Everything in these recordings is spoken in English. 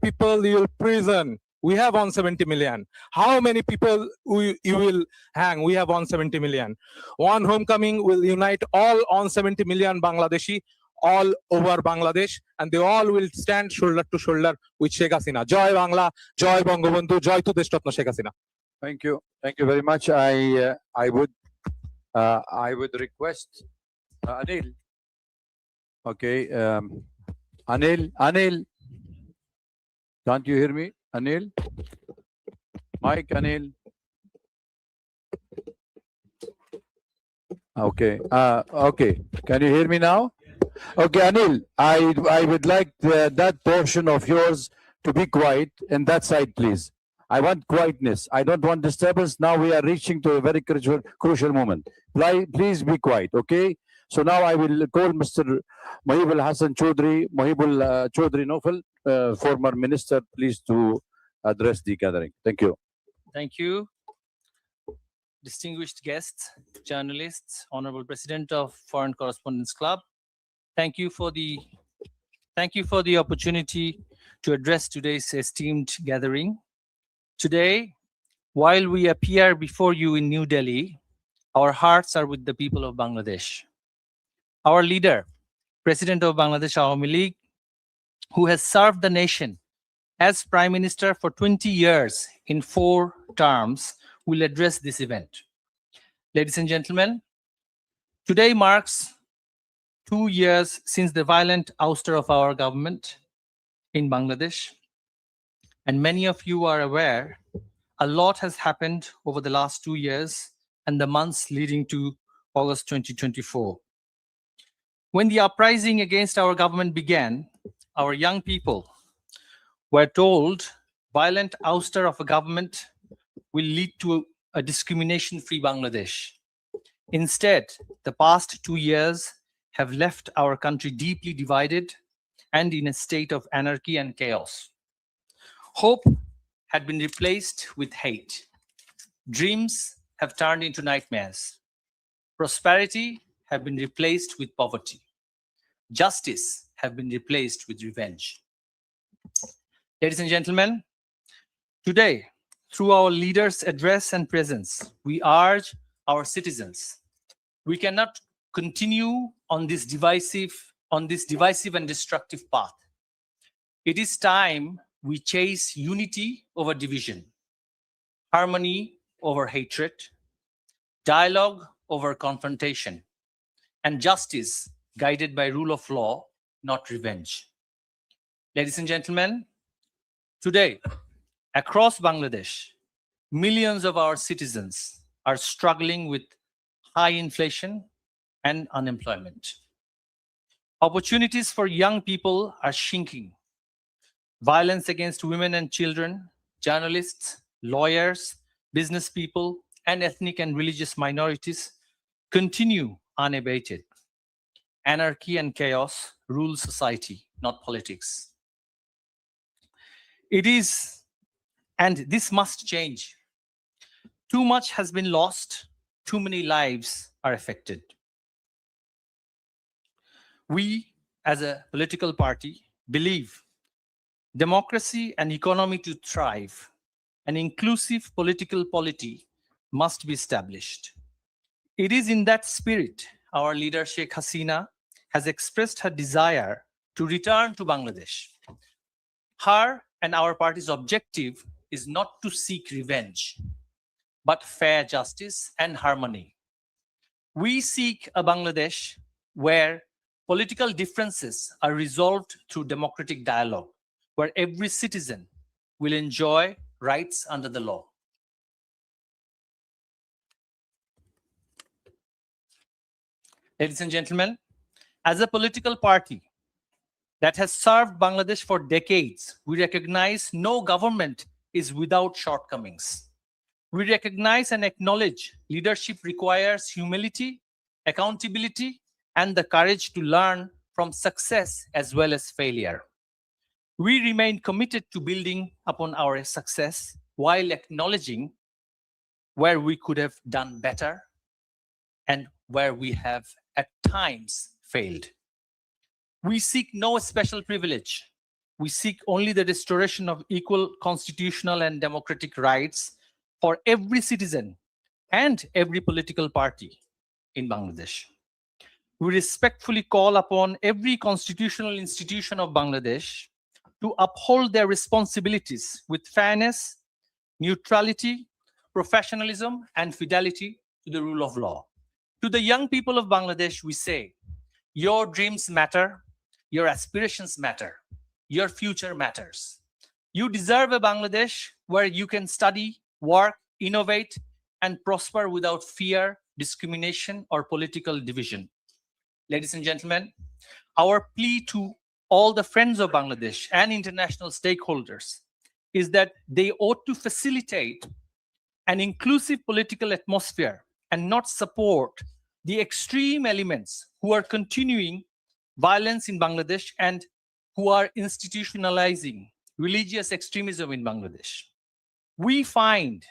people you will prison? We have 170 million. How many people you will hang? We have 170 million. One homecoming will unite all 170 million Bangladeshi all over Bangladesh, and they all will stand shoulder to shoulder with Sheikh Hasina. Joy Bangla, Joy Bangabandhu, Joy to Deshratna Sheikh Hasina. Thank you very much. I would request Anil. Okay, Anil, can't you hear me, Anil? Mike, Anil. Okay, okay. Can you hear me now? Okay, Anil, I would like that portion of yours to be quiet in that side, please. I want quietness. I don't want disturbance. Now we are reaching to a very crucial moment. Please be quiet, okay? So now I will call Mr. Mohibul Hassan Chaudhry, Mohibul Chaudhry Nofal, former minister, please to address the gathering. Thank you. Thank you. Distinguished guests, journalists, Honorable President of Foreign Correspondents Club, thank you for the opportunity to address today's esteemed gathering. Today, while we appear before you in New Delhi, our hearts are with the people of Bangladesh. Our leader, President of Bangladesh Awami League, who has served the nation as Prime Minister for 20 years in 4 terms, will address this event. Ladies and gentlemen, today marks 2 years since the violent ouster of our government in Bangladesh. And many of you are aware, a lot has happened over the last 2 years and the months leading to August 2024. When the uprising against our government began, our young people were told violent ouster of a government will lead to a discrimination-free Bangladesh. Instead, the past 2 years have left our country deeply divided and in a state of anarchy and chaos. Hope had been replaced with hate. Dreams have turned into nightmares. Prosperity have been replaced with poverty. Justice have been replaced with revenge. Ladies and gentlemen, today, through our leaders' address and presence, we urge our citizens. We cannot continue on this divisive and destructive path. It is time we chase unity over division, harmony over hatred, dialogue over confrontation, and justice guided by rule of law, not revenge. Ladies and gentlemen, today, across Bangladesh, millions of our citizens are struggling with high inflation and unemployment. Opportunities for young people are shrinking. Violence against women and children, journalists, lawyers, business people, and ethnic and religious minorities continue unabated. Anarchy and chaos rule society, not politics. And this must change. Too much has been lost, too many lives are affected. We, as a political party, believe democracy and economy to thrive, an inclusive political polity must be established. It is in that spirit our leader Sheikh Hasina has expressed her desire to return to Bangladesh. Her and our party's objective is not to seek revenge, but fair justice and harmony. We seek a Bangladesh where political differences are resolved through democratic dialogue, where every citizen will enjoy rights under the law. Ladies and gentlemen, as a political party that has served Bangladesh for decades, we recognize no government is without shortcomings. We recognize and acknowledge leadership requires humility, accountability, and the courage to learn from success as well as failure. We remain committed to building upon our success while acknowledging where we could have done better and where we have at times failed. We seek no special privilege, we seek only the restoration of equal constitutional and democratic rights for every citizen and every political party in Bangladesh. We respectfully call upon every constitutional institution of Bangladesh to uphold their responsibilities with fairness, neutrality, professionalism, and fidelity to the rule of law. To the young people of Bangladesh, we say, your dreams matter, your aspirations matter, your future matters. You deserve a Bangladesh where you can study, work, innovate, and prosper without fear, discrimination, or political division. Ladies and gentlemen, our plea to all the friends of Bangladesh and international stakeholders is that they ought to facilitate an inclusive political atmosphere and not support the extreme elements who are continuing violence in Bangladesh and who are institutionalizing religious extremism in Bangladesh. We find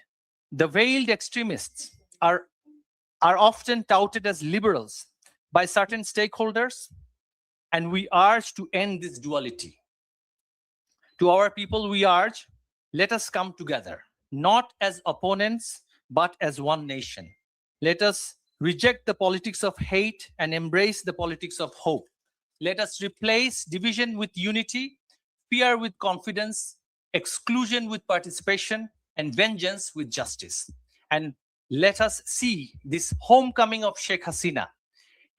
the veiled extremists are often touted as liberals by certain stakeholders, and we urge to end this duality. To our people, we urge, let us come together, not as opponents, but as one nation. Let us reject the politics of hate and embrace the politics of hope. Let us replace division with unity, fear with confidence, exclusion with participation, and vengeance with justice. And let us see this homecoming of Sheikh Hasina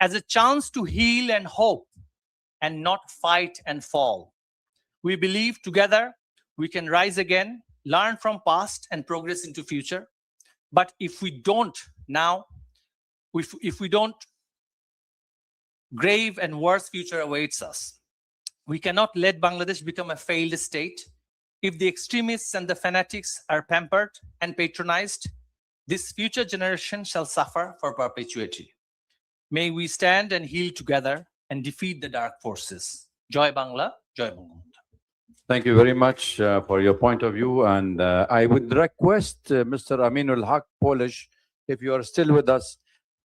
as a chance to heal and hope and not fight and fall. We believe together we can rise again, learn from past and progress into future. But if we don't now, if we don't, grave and worse future awaits us. We cannot let Bangladesh become a failed state. If the extremists and the fanatics are pampered and patronized, this future generation shall suffer for perpetuity. May we stand and heal together and defeat the dark forces. Joy Bangla, Joy Bangla. Thank you very much for your point of view. And I would request Mr. Aminul Haq, Polish, if you are still with us,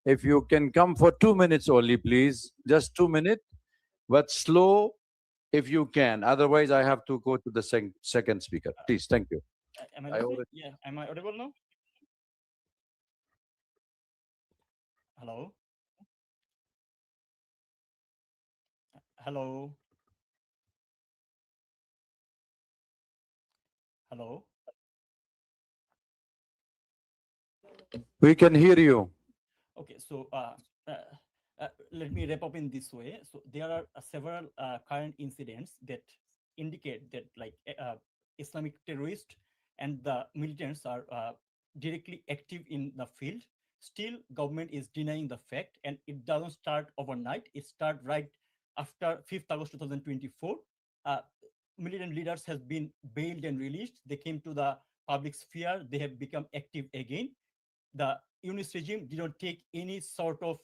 if you can come for 2 minutes only, please. Just 2 minutes, but slow if you can. Otherwise, I have to go to the second speaker. Please, thank you. Am I audible? Yeah, am I audible now? Hello? Hello? Hello? We can hear you. Okay, so let me wrap up in this way. So there are several current incidents that indicate that like Islamic terrorists and the militants are directly active in the field. Still, government is denying the fact, and it doesn't start overnight. It starts right after 5th August 2024. Militant leaders have been bailed and released. They came to the public sphere. They have become active again. The Yunus regime didn't take any sort of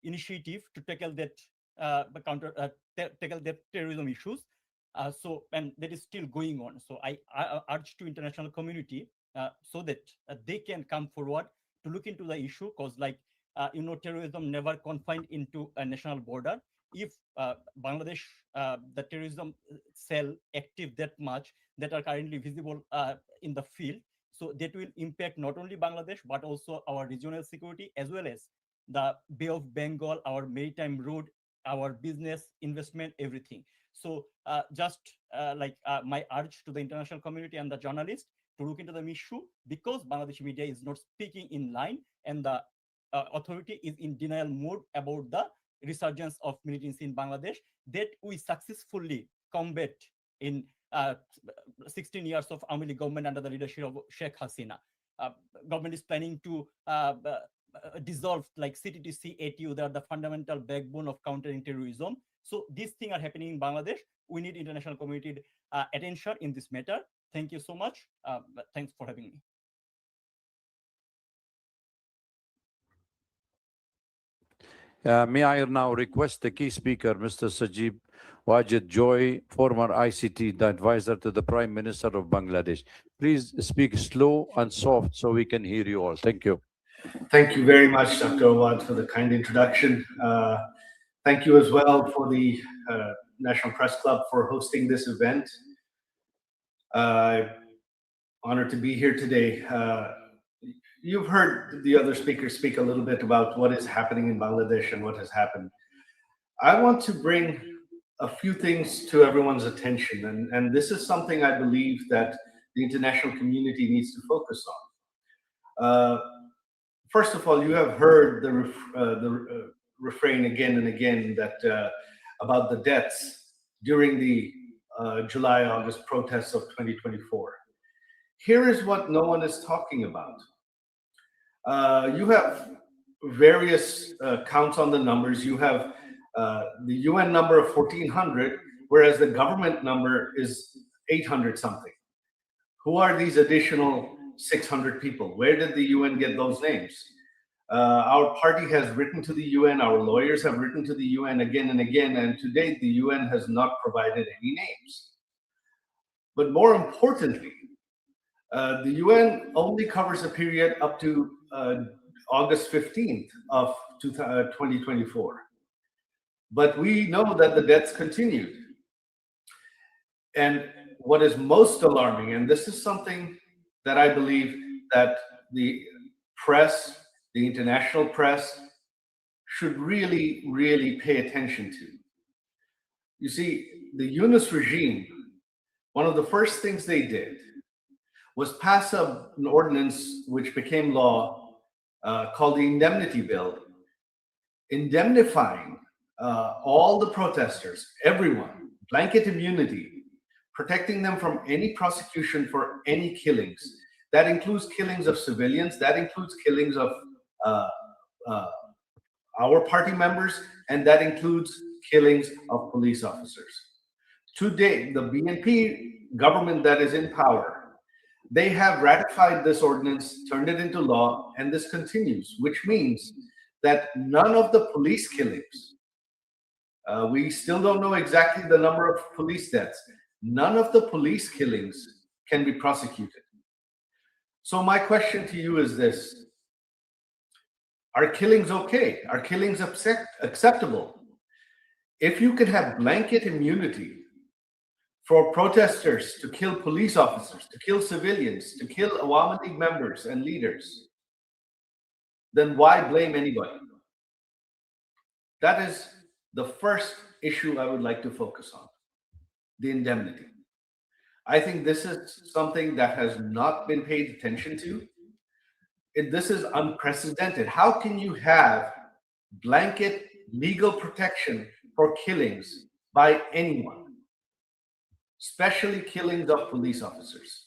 initiative to tackle that tackle that terrorism issues. And that is still going on. So I urge to international community so that they can come forward to look into the issue, because terrorism never confined into a national border. If Bangladesh, the terrorism cell active that much that are currently visible in the field, so that will impact not only Bangladesh, but also our regional security, as well as the Bay of Bengal, our maritime road, our business, investment, everything. So my urge to the international community and the journalists to look into the issue, because Bangladeshi media is not speaking in line, and the authority is in denial mode about the resurgence of militancy in Bangladesh that we successfully combat in 16 years of Awami League government under the leadership of Sheikh Hasina. Government is planning to dissolve like CTTC, ATU. They are the fundamental backbone of countering terrorism. So these things are happening in Bangladesh. We need international community attention in this matter. Thank you so much. Thanks for having me. May I now request the key speaker, Mr. Sajib Wajid Joy, former ICT advisor to the Prime Minister of Bangladesh. Please speak slow and soft so we can hear you all. Thank you. Thank you very much, Dr. Awad, for the kind introduction. Thank you as well for the National Press Club for hosting this event. Honored to be here today. You've heard the other speakers speak a little bit about what is happening in Bangladesh and what has happened. I want to bring a few things to everyone's attention, and this is something I believe that the international community needs to focus on. First of all, you have heard the refrain again and again that about the deaths during the July-August protests of 2024. Here is what no one is talking about. You have various counts on the numbers. You have the UN number of 1,400, whereas the government number is 800 something. Who are these additional 600 people? Where did the UN get those names? Our party has written to the UN, our lawyers have written to the UN again and again, and to date the UN has not provided any names. But more importantly, the UN only covers a period up to August 15th of 2024. But we know that the deaths continued. And what is most alarming, and this is something that I believe that the press, the international press, should really, really pay attention to. You see, the Yunus regime, one of the first things they did was pass an ordinance which became law called the Indemnity Bill, indemnifying all the protesters, everyone, blanket immunity, protecting them from any prosecution for any killings. That includes killings of civilians, that includes killings of our party members, and that includes killings of police officers. Today, the BNP government that is in power, they have ratified this ordinance, turned it into law, and this continues, which means that none of the police killings, we still don't know exactly the number of police deaths, none of the police killings can be prosecuted. So my question to you is this: are killings okay? Are killings acceptable? If you can have blanket immunity for protesters to kill police officers, to kill civilians, to kill Awami League members and leaders, then why blame anybody? That is the first issue I would like to focus on, the indemnity. I think this is something that has not been paid attention to. This is unprecedented. How can you have blanket legal protection for killings by anyone, especially killings of police officers?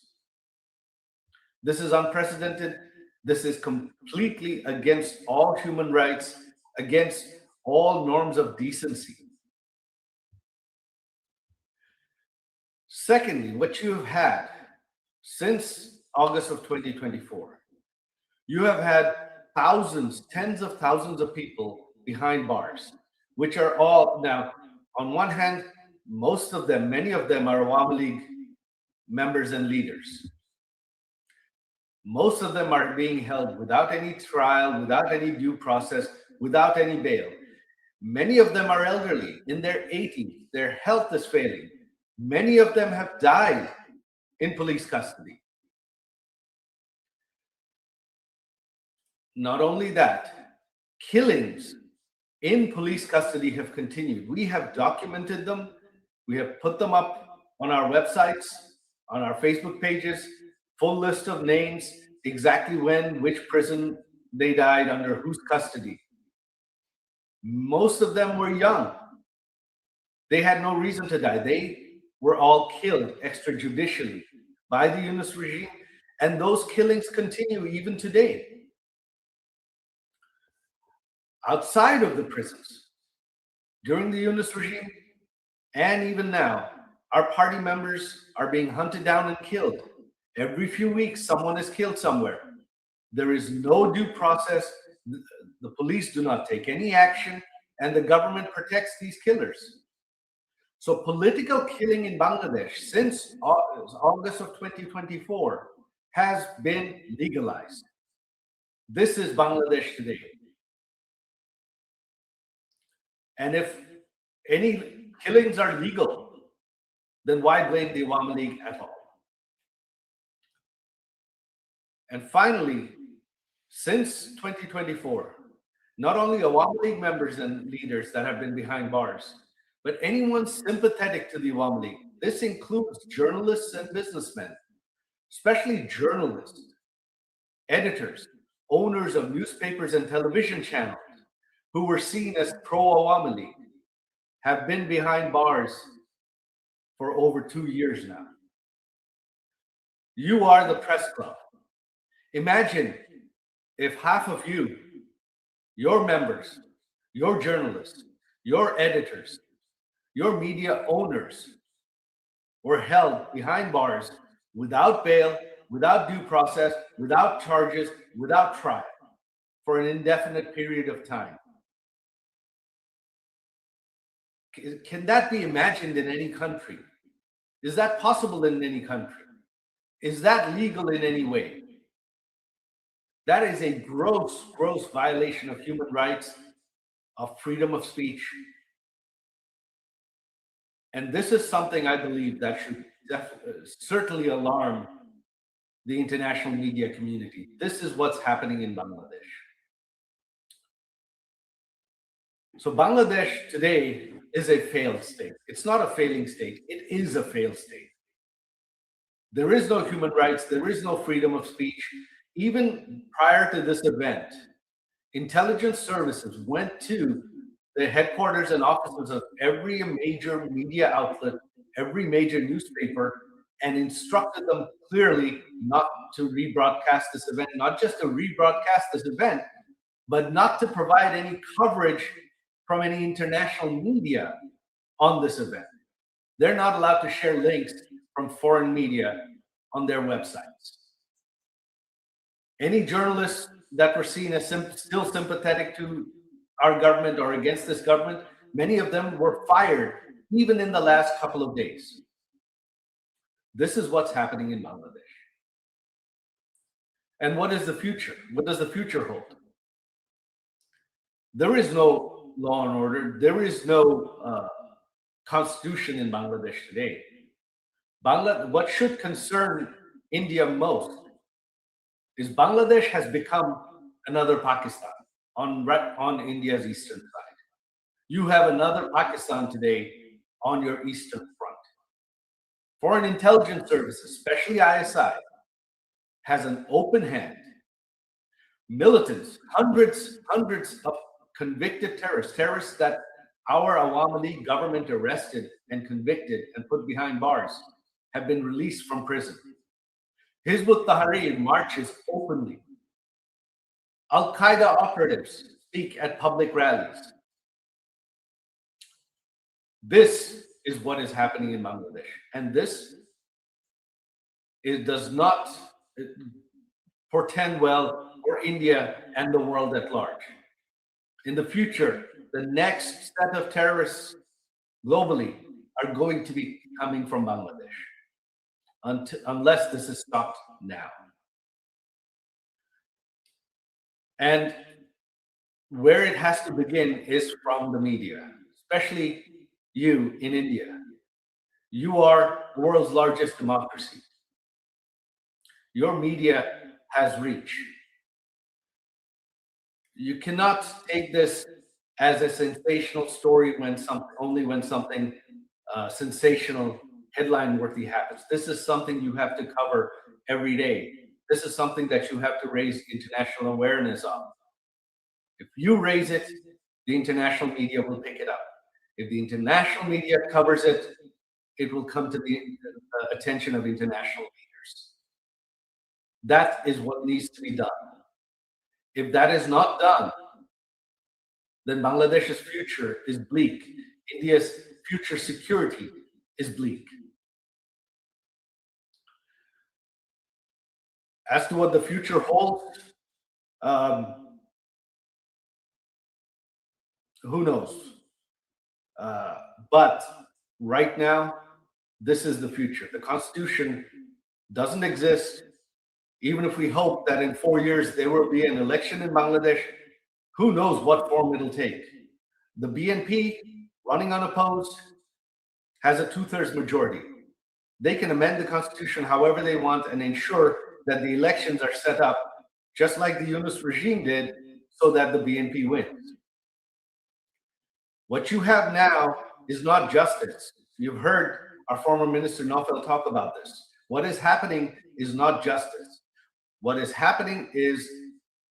This is unprecedented. This is completely against all human rights, against all norms of decency. Secondly, what you have had since August of 2024, you have had thousands, tens of thousands of people behind bars, which are all now, on one hand, most of them, many of them are Awami League members and leaders. Most of them are being held without any trial, without any due process, without any bail. Many of them are elderly, in their 80s. Their health is failing. Many of them have died in police custody. Not only that, killings in police custody have continued. We have documented them. We have put them up on our websites, on our Facebook pages, full list of names, exactly when, which prison they died, under whose custody. Most of them were young. They had no reason to die. They were all killed extrajudicially by the Yunus regime, and those killings continue even today. Outside of the prisons, during the Yunus regime, and even now, our party members are being hunted down and killed. Every few weeks, someone is killed somewhere. There is no due process. The police do not take any action, and the government protects these killers. So political killing in Bangladesh since August of 2024 has been legalized. This is Bangladesh today. And if any killings are legal, then why blame the Awami League at all? And finally, since 2024, not only Awami League members and leaders that have been behind bars, but anyone sympathetic to the Awami League. This includes journalists and businessmen, especially journalists, editors, owners of newspapers and television channels who were seen as pro-Awami League, have been behind bars for over 2 years now. You are the press club. Imagine if half of you, your members, your journalists, your editors, your media owners were held behind bars without bail, without due process, without charges, without trial for an indefinite period of time. Can that be imagined in any country? Is that possible in any country? Is that legal in any way? That is a gross, gross violation of human rights, of freedom of speech. And this is something I believe that should certainly alarm the international media community. This is what's happening in Bangladesh. So Bangladesh today is a failed state. It's not a failing state. It is a failed state. There is no human rights. There is no freedom of speech. Even prior to this event, intelligence services went to the headquarters and offices of every major media outlet, every major newspaper, and instructed them clearly not to rebroadcast this event, not just to rebroadcast this event, but not to provide any coverage from any international media on this event. They're not allowed to share links from foreign media on their websites. Any journalists that were seen as still sympathetic to our government or against this government, many of them were fired even in the last couple of days. This is what's happening in Bangladesh. And what is the future? What does the future hold? There is no law and order. There is no constitution in Bangladesh today. What should concern India most is Bangladesh has become another Pakistan on India's eastern side. You have another Pakistan today on your eastern front. Foreign intelligence services, especially ISI, has an open hand. Militants, hundreds of convicted terrorists that our Awami League government arrested and convicted and put behind bars, have been released from prison. Hizb ut-Tahrir marches openly. Al-Qaeda operatives speak at public rallies. This is what is happening in Bangladesh. And this does not portend well for India and the world at large. In the future, the next set of terrorists globally are going to be coming from Bangladesh, unless this is stopped now. And where it has to begin is from the media, especially you in India. You are the world's largest democracy. Your media has reach. You cannot take this as a sensational story only when something sensational, headline-worthy happens. This is something you have to cover every day. This is something that you have to raise international awareness of. If you raise it, the international media will pick it up. If the international media covers it, it will come to the attention of international leaders. That is what needs to be done. If that is not done, then Bangladesh's future is bleak. India's future security is bleak. As to what the future holds, who knows? But right now, this is the future. The Constitution doesn't exist. Even if we hope that in 4 years there will be an election in Bangladesh, who knows what form it'll take. The BNP running unopposed, has a two-thirds majority. They can amend the constitution however they want and ensure that the elections are set up just like the Yunus regime did so that the BNP wins. What you have now is not justice. You've heard our former Minister Naufel talk about this. What is happening is not justice. What is happening is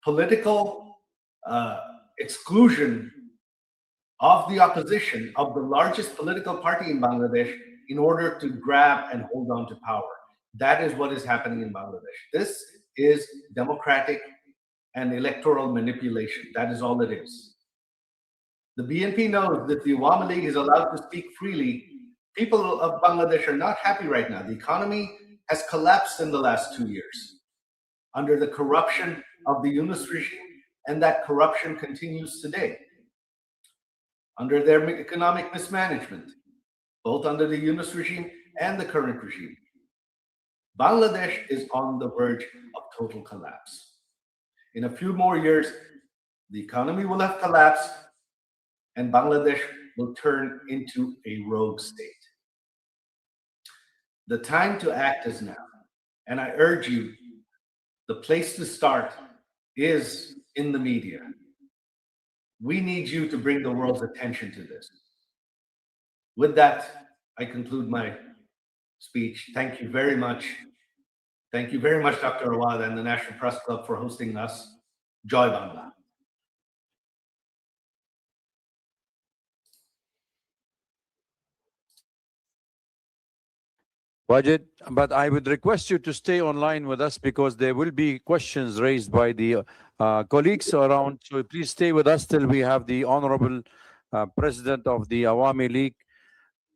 political exclusion of the opposition, of the largest political party in Bangladesh, in order to grab and hold on to power. That is what is happening in Bangladesh. This is democratic and electoral manipulation. That is all it is. The BNP knows that the Awami League is allowed to speak freely. People of Bangladesh are not happy right now. The economy has collapsed in the last 2 years under the corruption of the Yunus regime, and that corruption continues today under their economic mismanagement, both under the Yunus regime and the current regime. Bangladesh is on the verge of total collapse. In a few more years, the economy will have collapsed and Bangladesh will turn into a rogue state. The time to act is now. And I urge you, the place to start is in the media. We need you to bring the world's attention to this. With that, I conclude my speech. Thank you very much. Thank you very much, Dr. Awad and the National Press Club for hosting us. Joy Bangla. Wajid, but I would request you to stay online with us because there will be questions raised by the colleagues around. So please stay with us till we have the Honorable President of the Awami League,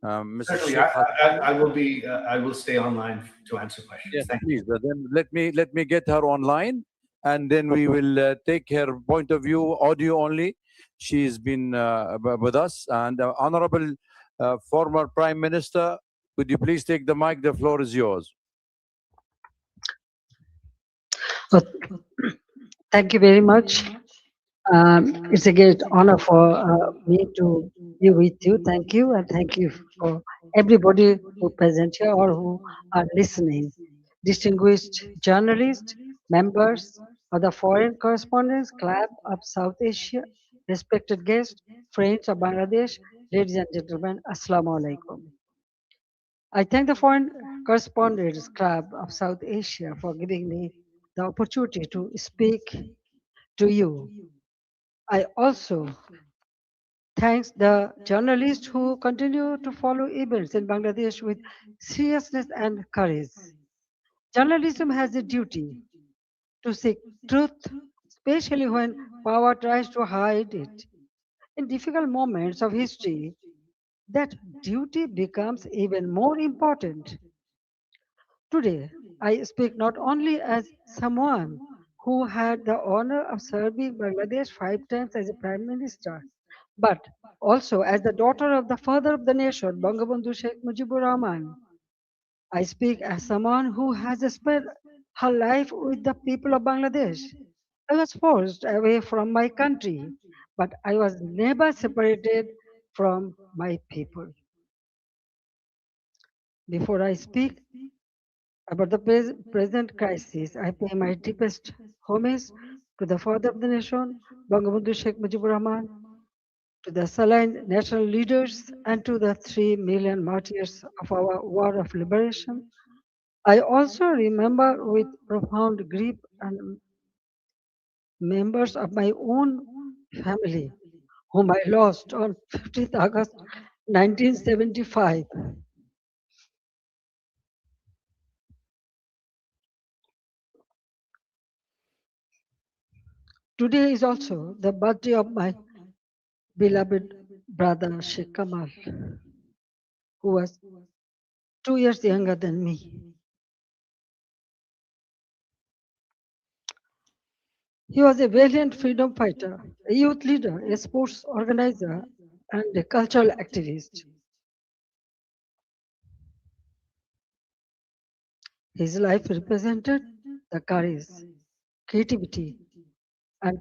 Mr. Certainly, Sheikh I will stay online to answer questions. Yes, Thank please. Then let me get her online, and then we will take her point of view, audio only. She's been with us, and Honorable former Prime Minister, could you please take the mic? The floor is yours. Thank you very much. It's a great honor for me to be with you. Thank you, and thank you for everybody who present here or who are listening. Distinguished journalists, members of the Foreign Correspondents Club of South Asia, respected guests, friends of Bangladesh, ladies and gentlemen, Assalamu alaikum. I thank the Foreign Correspondents Club of South Asia for giving me the opportunity to speak to you. I also thank the journalists who continue to follow events in Bangladesh with seriousness and courage. Journalism has a duty to seek truth, especially when power tries to hide it. In difficult moments of history, that duty becomes even more important. Today, I speak not only as someone who had the honor of serving Bangladesh 5 times as a prime minister, but also as the daughter of the father of the nation, Bangabandhu Sheikh Mujibur Rahman. I speak as someone who has spent her life with the people of Bangladesh. I was forced away from my country, but I was never separated from my people. Before I speak about the present crisis, I pay my deepest homage to the father of the nation, Bangabandhu Sheikh Mujibur Rahman, to the Saline national leaders, and to the 3 million martyrs of our war of liberation. I also remember with profound grief and members of my own family, whom I lost on 15th August 1975. Today is also the birthday of my beloved brother Sheikh Kamal, who was 2 years younger than me. He was a valiant freedom fighter, a youth leader, a sports organizer, and a cultural activist. His life represented the courage, creativity, and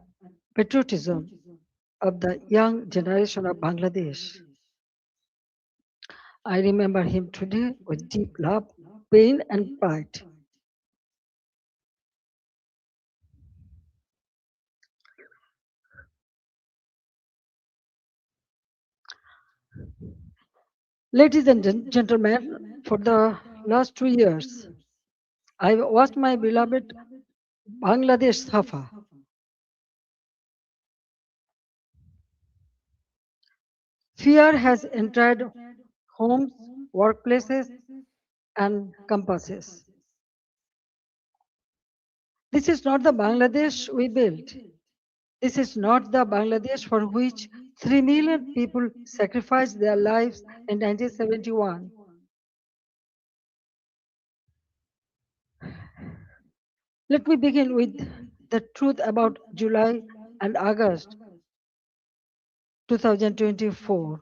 patriotism of the young generation of Bangladesh. I remember him today with deep love, pain, and pride. Ladies and gentlemen, for the last 2 years, I watched my beloved Bangladesh suffer. Fear has entered homes, workplaces, and campuses. This is not the Bangladesh we built. This is not the Bangladesh for which 3 million people sacrificed their lives in 1971. Let me begin with the truth about July and August 2024.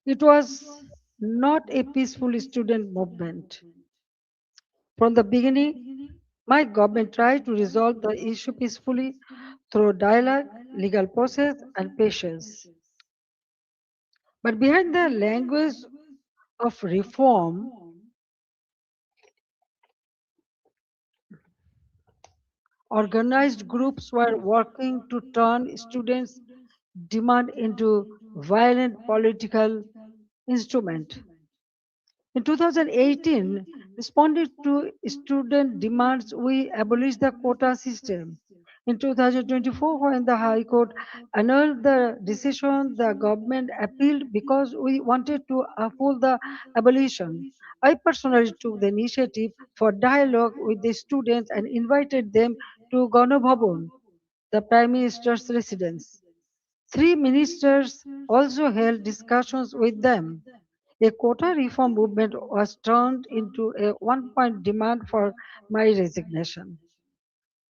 It was not a peaceful student movement. From the beginning, my government tried to resolve the issue peacefully through dialogue, legal process, and patience. But behind the language of reform, organized groups were working to turn students' demand into violent political instrument. In 2018, responding to student demands, we abolished the quota system. In 2024, when the High Court annulled the decision, the government appealed because we wanted to uphold the abolition. I personally took the initiative for dialogue with the students and invited them to Ganabhavan, the Prime Minister's residence. Three ministers also held discussions with them. A quota reform movement was turned into a one-point demand for my resignation.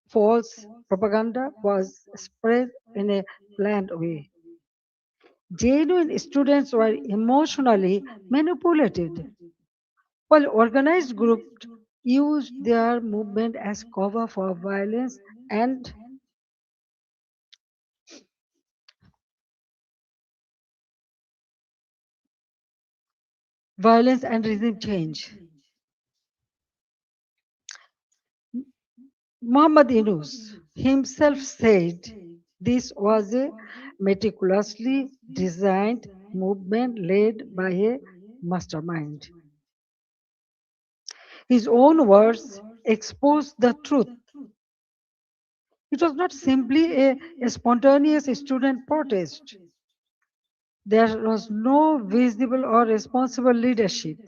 False propaganda was spread in a planned way. Genuine students were emotionally manipulated, while organized groups used their movement as cover for and violence and regime change. Muhammad Yunus himself said this was a meticulously designed movement led by a mastermind. His own words expose the truth. It was not simply a spontaneous student protest. There was no visible or responsible leadership.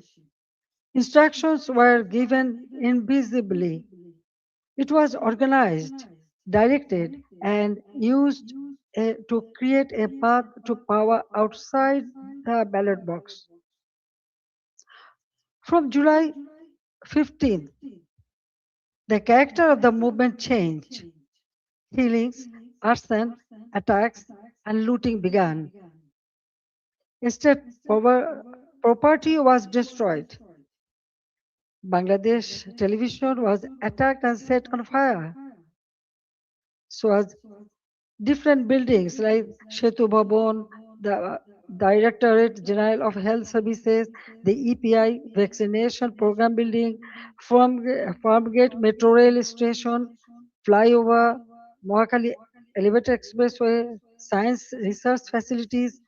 Instructions were given invisibly. It was organized, directed, and used to create a path to power outside the ballot box. From July 15th, the character of the movement changed. Killings, arson, attacks, and looting began. State property was destroyed. Bangladesh television was attacked and set on fire. So was different buildings like Shetu Bhavan, the Directorate General of Health Services, the EPI vaccination program building, Farmgate Metro Rail Station, flyover, Mohakali Elevator Expressway, science research facilities,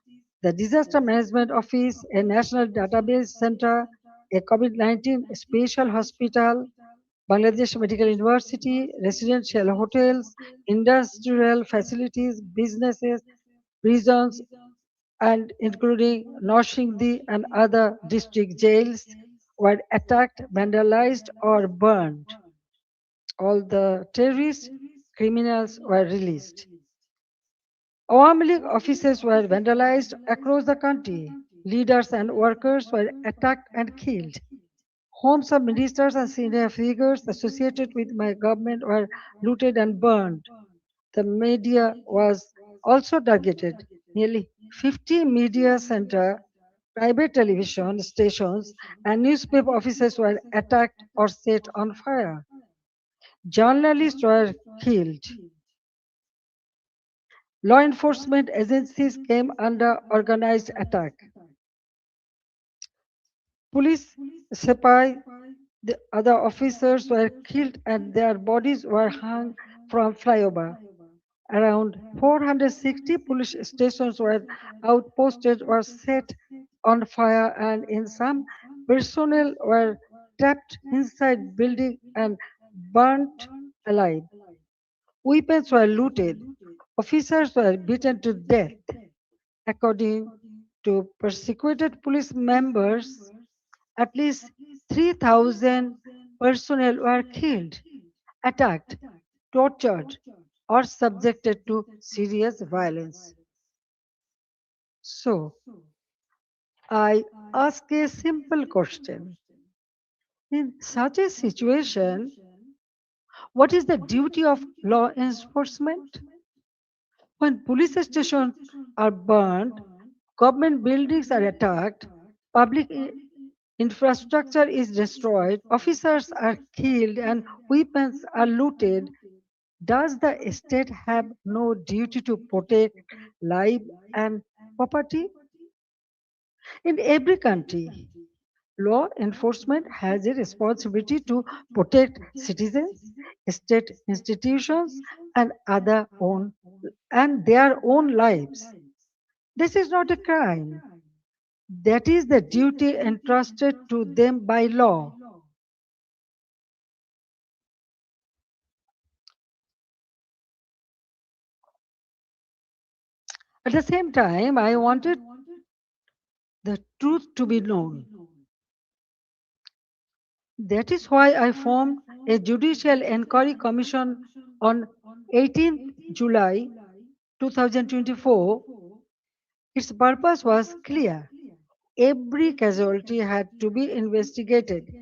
the Disaster Management Office, a national database center, a COVID-19 special hospital, Bangladesh Medical University, residential hotels, industrial facilities, businesses, prisons, and including Noshingdi and other district jails were attacked, vandalized, or burned. All the terrorists, criminals were released. Awami League offices were vandalized across the country. Leaders and workers were attacked and killed. Homes of ministers and senior figures associated with my government were looted and burned. The media was also targeted. Nearly 50 media center, private television stations, and newspaper offices were attacked or set on fire. Journalists were killed. Law enforcement agencies came under organized attack. Police, sepai, the other officers were killed and their bodies were hung from flyover. Around 460 police stations were outposted or set on fire, and in some, personnel were trapped inside buildings and burnt alive. Weapons were looted. Officers were beaten to death. According to persecuted police members, at least 3,000 personnel were killed, attacked, tortured, or subjected to serious violence. So, I ask a simple question. In such a situation, what is the duty of law enforcement? When police stations are burned, government buildings are attacked, public infrastructure is destroyed, officers are killed, and weapons are looted, does the state have no duty to protect life and property? In every country, law enforcement has a responsibility to protect citizens, state institutions, and their own lives. This is not a crime. That is the duty entrusted to them by law. At the same time, I wanted the truth to be known. That is why I formed a judicial inquiry commission on 18th July 2024. Its purpose was clear. Every casualty had to be investigated.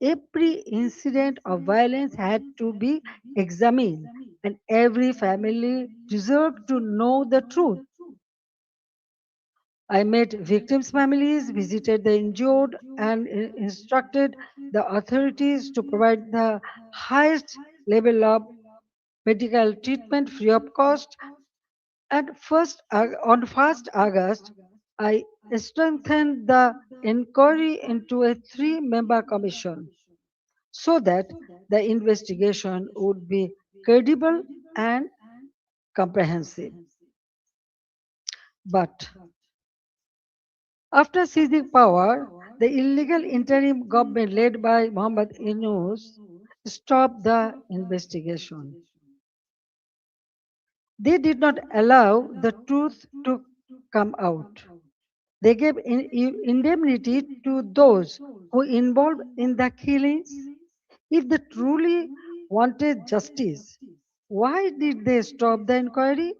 Every incident of violence had to be examined, and every family deserved to know the truth. I met victims' families, visited the injured, and instructed the authorities to provide the highest level of medical treatment free of cost. On 1st August, I strengthened the inquiry into a three-member commission so that the investigation would be credible and comprehensive. But after seizing power, the illegal interim government led by Muhammad Yunus stopped the investigation. They did not allow the truth to come out. They gave indemnity to those who involved in the killings. If they truly wanted justice, why did they stop the inquiry?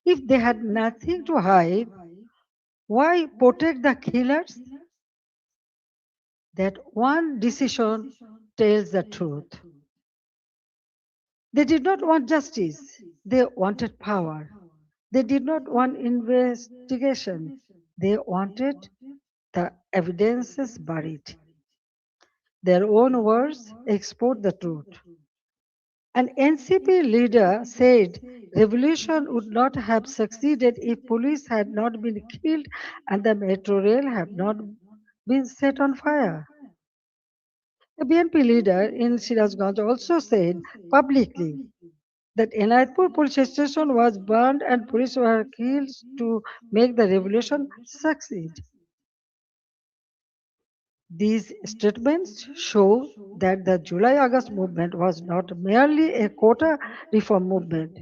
If they had nothing to hide, why protect the killers? That one decision tells the truth. They did not want justice, they wanted power. They did not want investigation, they wanted the evidences buried. Their own words export the truth. An NCP leader said revolution would not have succeeded if police had not been killed and the metro rail had not been set on fire. A BNP leader in Sirazganj also said publicly that Enayatpur police station was burned and police were killed to make the revolution succeed. These statements show that the July August movement was not merely a quota reform movement.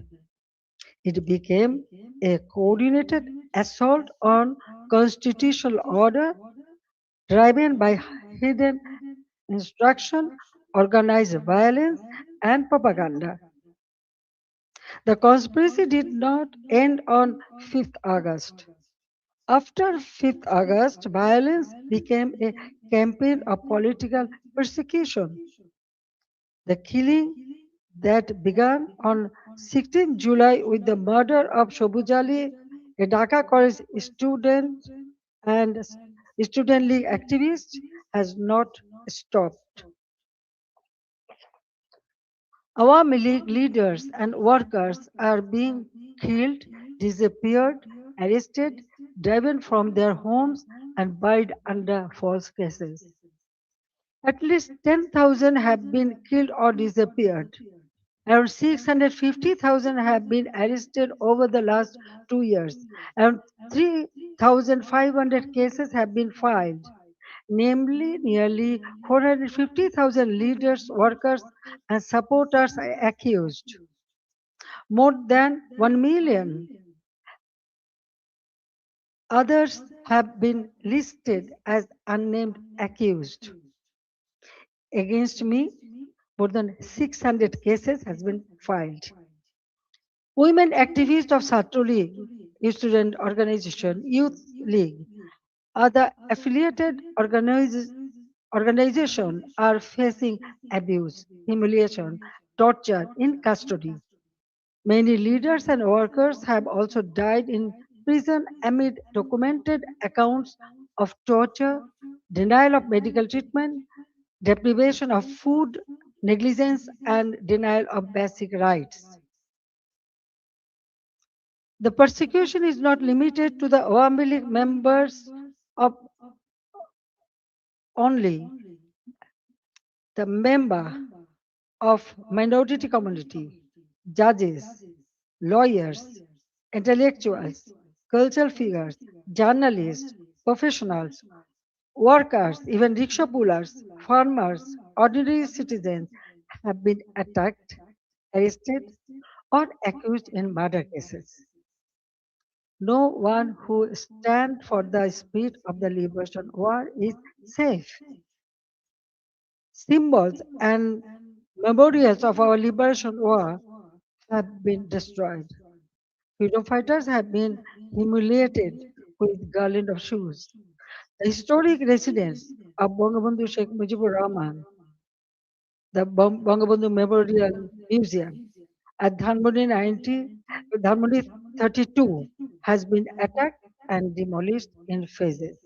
It became a coordinated assault on constitutional order driven by hidden instruction, organized violence, and propaganda. The conspiracy did not end on 5th August. After 5th August, violence became a campaign of political persecution. The killing that began on 16th July with the murder of Shobujali, a Dhaka college student and student league activist, has not stopped. Awami League leaders and workers are being killed, disappeared, arrested, driven from their homes, and buried under false cases. At least 10,000 have been killed or disappeared. Around 650,000 have been arrested over the last 2 years. Around 3,500 cases have been filed, namely nearly 450,000 leaders, workers, and supporters are accused. More than 1 million others have been listed as unnamed accused. Against me, more than 600 cases has been filed. Women activists of Satru League, student organization, youth league, other affiliated organizations are facing abuse, humiliation, torture in custody. Many leaders and workers have also died in prison amid documented accounts of torture, denial of medical treatment, deprivation of food, negligence, and denial of basic rights. The persecution is not limited to the Awami League members of only. The member of minority community, judges, lawyers, intellectuals, cultural figures, journalists, professionals, workers, even rickshaw pullers, farmers, ordinary citizens have been attacked, arrested, or accused in murder cases. No one who stands for the spirit of the liberation war is safe. Symbols and memorials of our liberation war have been destroyed. Freedom fighters have been humiliated with garland of shoes. The historic residence of Bangabandhu Sheikh Mujibur Rahman, the Bangabandhu Memorial Museum at Dhanmondi 32 has been attacked and demolished in phases.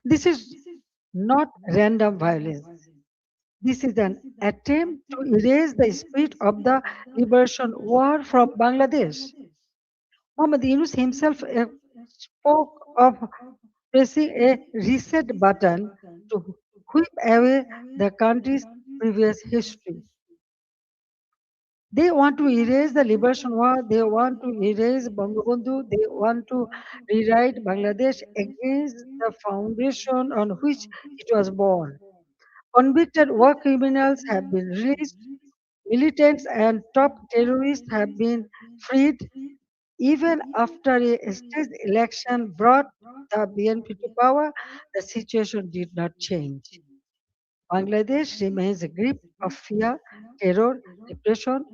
This is not random violence. This is an attempt to erase the spirit of the liberation war from Bangladesh. Muhammad Yunus himself spoke of pressing a reset button to whip away the country's previous history. They want to erase the liberation war, they want to erase Bangabandhu, they want to rewrite Bangladesh against the foundation on which it was born. Convicted war criminals have been released, militants and top terrorists have been freed. Even after a state election brought the BNP to power, the situation did not change. Bangladesh remains a grip of fear, terror, repression,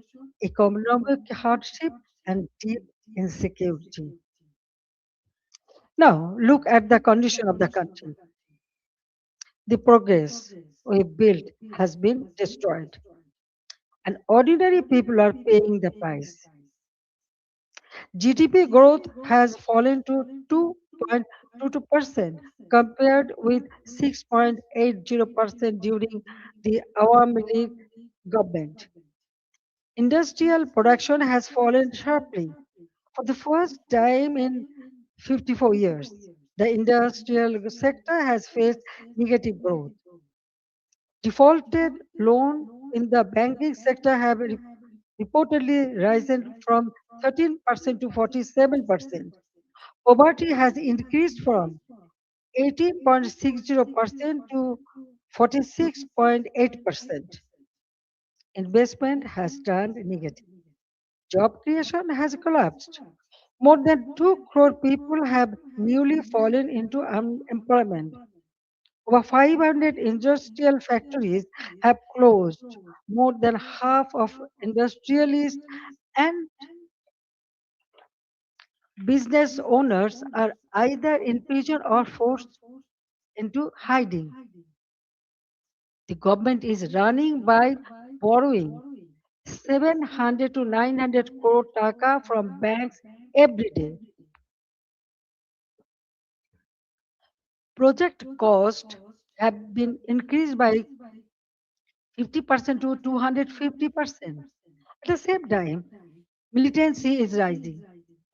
economic hardship, and deep insecurity. Now, look at the condition of the country. The progress we built has been destroyed, and ordinary people are paying the price. GDP growth has fallen to 2.22% compared with 6.80% during the Awami League government. Industrial production has fallen sharply. For the first time in 54 years, the industrial sector has faced negative growth. Defaulted loan in the banking sector have reportedly risen from 13% to 47%. Poverty has increased from 18.60% to 46.8%. Investment has turned negative. Job creation has collapsed. More than 2 crore people have newly fallen into unemployment. Over 500 industrial factories have closed. More than half of industrialists and business owners are either in prison or forced into hiding. The government is running by borrowing 700 to 900 crore taka from banks every day. Project costs have been increased by 50% to 250%. At the same time, militancy is rising.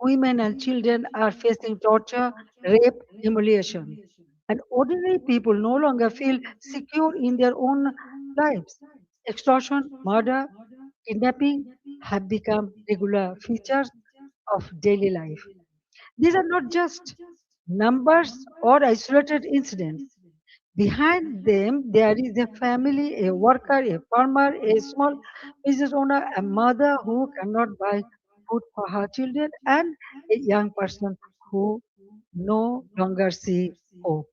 Women and children are facing torture, rape, humiliation. And ordinary people no longer feel secure in their own lives. Extortion, murder, kidnapping have become regular features of daily life. These are not just numbers or isolated incidents. Behind them, there is a family, a worker, a farmer, a small business owner, a mother who cannot buy food for her children, and a young person who no longer see hope.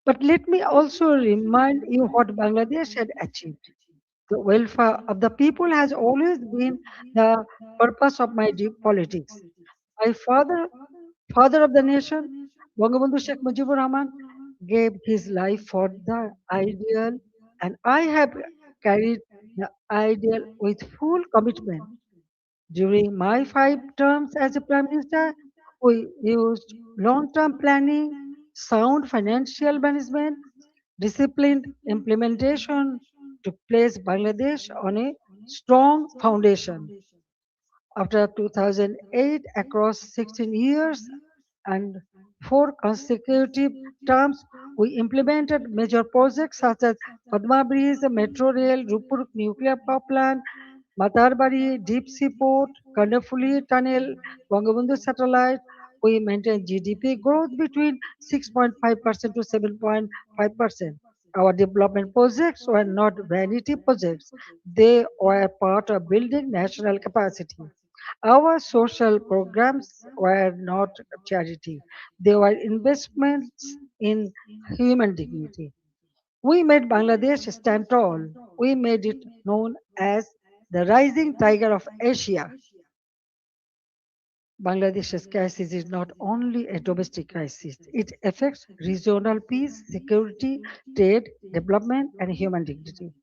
But let me also remind you what Bangladesh had achieved. The welfare of the people has always been the purpose of my deep politics. My father of the nation, Bangabandhu Sheikh Mujibur Rahman, gave his life for the ideal, and I have carried the ideal with full commitment. During my 5 terms as a Prime Minister, we used long term planning, sound financial management, disciplined implementation to place Bangladesh on a strong foundation. After 2008, across 16 years and 4 consecutive terms, we implemented major projects such as Padma Bridge, Metro Rail, Rupur Nuclear Power Plant, Matarbari Deep Sea Port, Kandapuli Tunnel, Bangabandhu Satellite. We maintained GDP growth between 6.5% to 7.5%. Our development projects were not vanity projects. They were part of building national capacity. Our social programs were not charity, they were investments in human dignity. We made Bangladesh stand tall. We made it known as the rising tiger of Asia. Bangladesh's crisis is not only a domestic crisis, it affects regional peace, security, trade, development, and human dignity.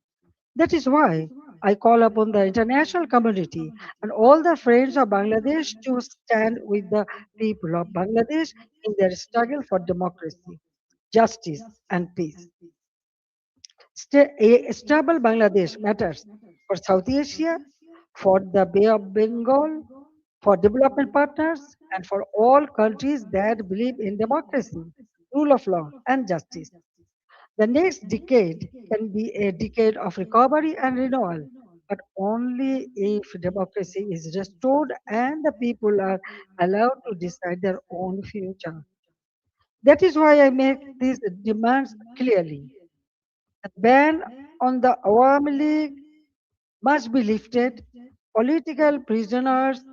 That is why I call upon the international community and all the friends of Bangladesh to stand with the people of Bangladesh in their struggle for democracy, justice, and peace. A stable Bangladesh matters for South Asia, for the Bay of Bengal, for development partners, and for all countries that believe in democracy, rule of law, and justice. The next decade can be a decade of recovery and renewal, but only if democracy is restored and the people are allowed to decide their own future. That is why I make these demands clearly. The ban on the Awami League must be lifted, political prisoners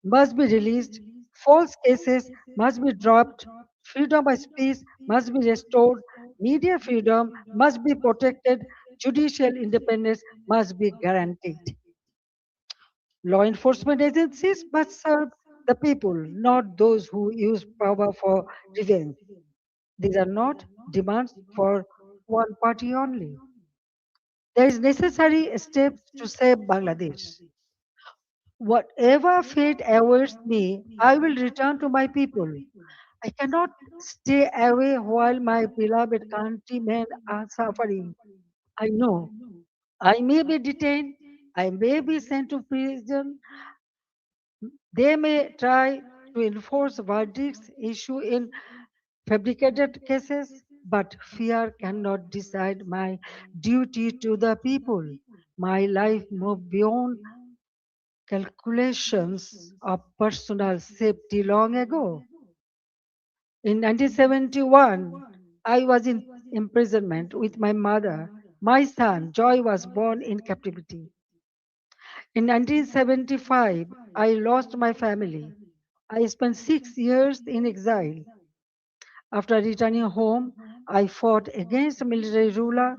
must be released, false cases must be dropped, freedom of speech must be restored, media freedom must be protected, judicial independence must be guaranteed. Law enforcement agencies must serve the people, not those who use power for revenge. These are not demands for one party only. There is necessary steps to save Bangladesh. Whatever fate awaits me, I will return to my people. I cannot stay away while my beloved countrymen are suffering. I know I may be detained, I may be sent to prison, they may try to enforce verdicts issued in fabricated cases, but fear cannot decide my duty to the people. My life moved beyond calculations of personal safety long ago. In 1971, I was in imprisonment with my mother. My son, Joy, was born in captivity. In 1975, I lost my family. I spent 6 years in exile. After returning home, I fought against military ruler,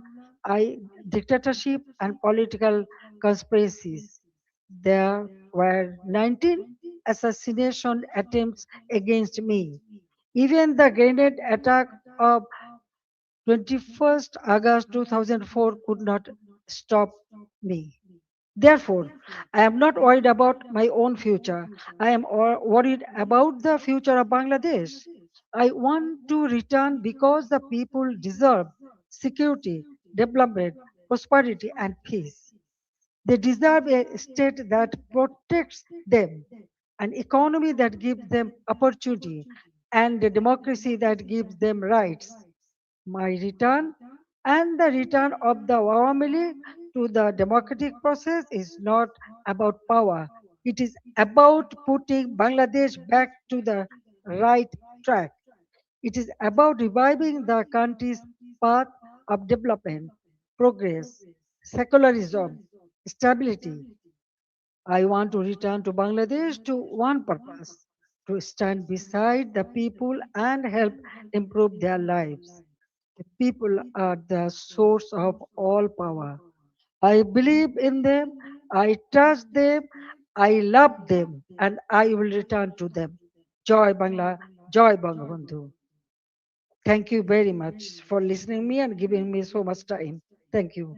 dictatorship, and political conspiracies. There were 19 assassination attempts against me. Even the grenade attack of 21st August 2004 could not stop me. Therefore, I am not worried about my own future. I am worried about the future of Bangladesh. I want to return because the people deserve security, development, prosperity, and peace. They deserve a state that protects them, an economy that gives them opportunity, and a democracy that gives them rights. My return and the return of the Awami League to the democratic process is not about power. It is about putting Bangladesh back to the right track. It is about reviving the country's path of development, progress, secularism, stability. I want to return to Bangladesh to one purpose, to stand beside the people and help improve their lives. The people are the source of all power. I believe in them, I trust them, I love them, and I will return to them. Joy Bangla, Joy Bangabandhu. Thank you very much for listening me and giving me so much time. Thank you.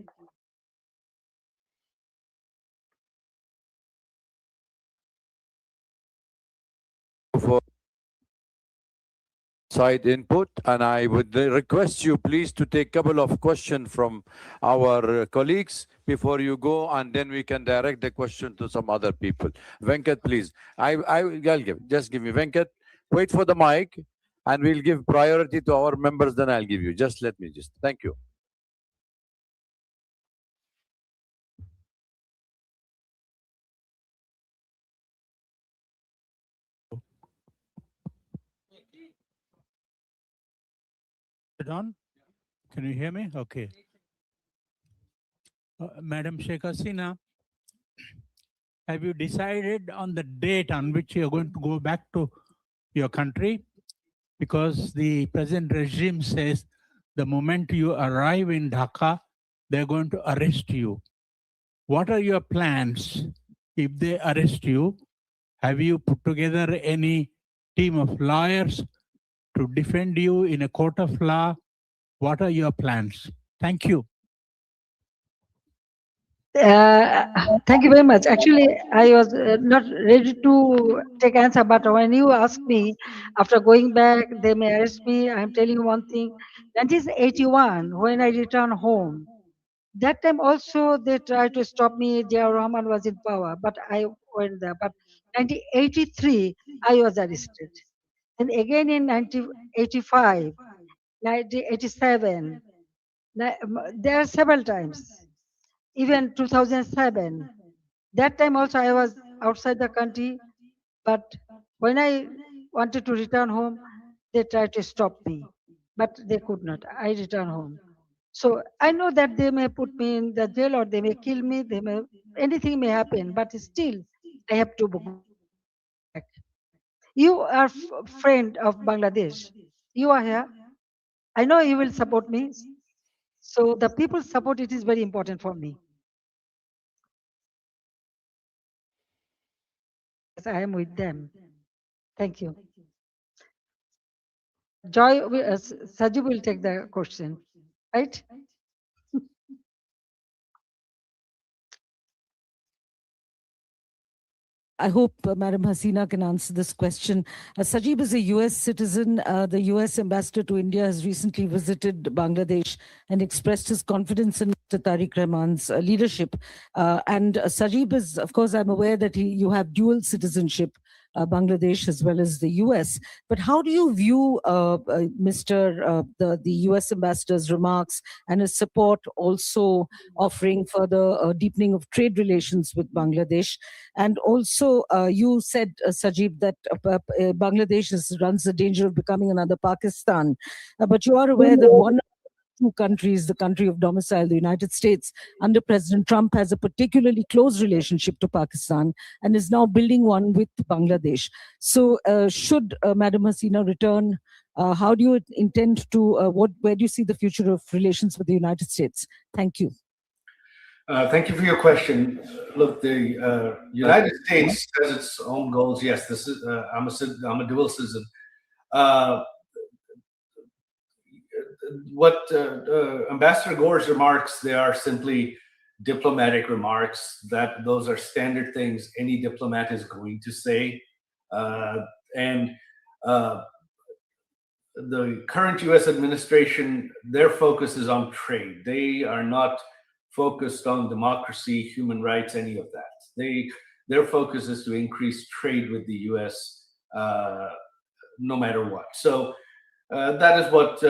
For side input, and I would request you please to take a couple of questions from our colleagues before you go, and then we can direct the question to some other people. Venkat, please. I'll give. Just give me Venkat. Wait for the mic, and we'll give priority to our members. Then I'll give you. Just let me just. Thank you. It on? Can you hear me? Okay. Madam Sheikh Hasina, have you decided on the date on which you're going to go back to your country? Because the present regime says the moment you arrive in Dhaka, they're going to arrest you. What are your plans if they arrest you? Have you put together any team of lawyers to defend you in a court of law? What are your plans? Thank you. Thank you very much. Actually, I was not ready to take answer, but when you ask me, after going back, they may arrest me. I'm telling you one thing. 1981, when I returned home, that time also they tried to stop me. Jia Rahman was in power, but I went there. But 1983, I was arrested. And again in 1985, 1987, there are several times. Even 2007, that time also I was outside the country, but when I wanted to return home, they tried to stop me, but they could not. I returned home. So I know that they may put me in the jail or they may kill me, they may anything may happen, but still I have to go back. You are friend of Bangladesh. You are here. I know you will support me. So the people's support, it is very important for me. Yes, I am with them. Thank you. Joy, Sajib will take the question, right? I hope Madam Hasina can answer this question. Sajib is a US citizen. The US ambassador to India has recently visited Bangladesh and expressed his confidence in Mr. Tariq Rahman's leadership. And Sajib is, of course, I'm aware that you have dual citizenship, Bangladesh as well as the US. But how do you view the US ambassador's remarks and his support also offering further deepening of trade relations with Bangladesh? And also, you said, Sajib, that Bangladesh runs the danger of becoming another Pakistan. But you are aware that one two countries, the country of domicile, the United States, under President Trump, has a particularly close relationship to Pakistan and is now building one with Bangladesh. So should Madam Hasina return, how do you intend to, where do you see the future of relations with the United States? Thank you. Thank you for your question. Look, the United States has its own goals. Yes, this is I'm a dual citizen. What Ambassador Gore's remarks, they are simply diplomatic remarks. Those are standard things any diplomat is going to say. And the current U.S. administration, their focus is on trade. They are not focused on democracy, human rights, any of that. Their focus is to increase trade with the US no matter what. So that is what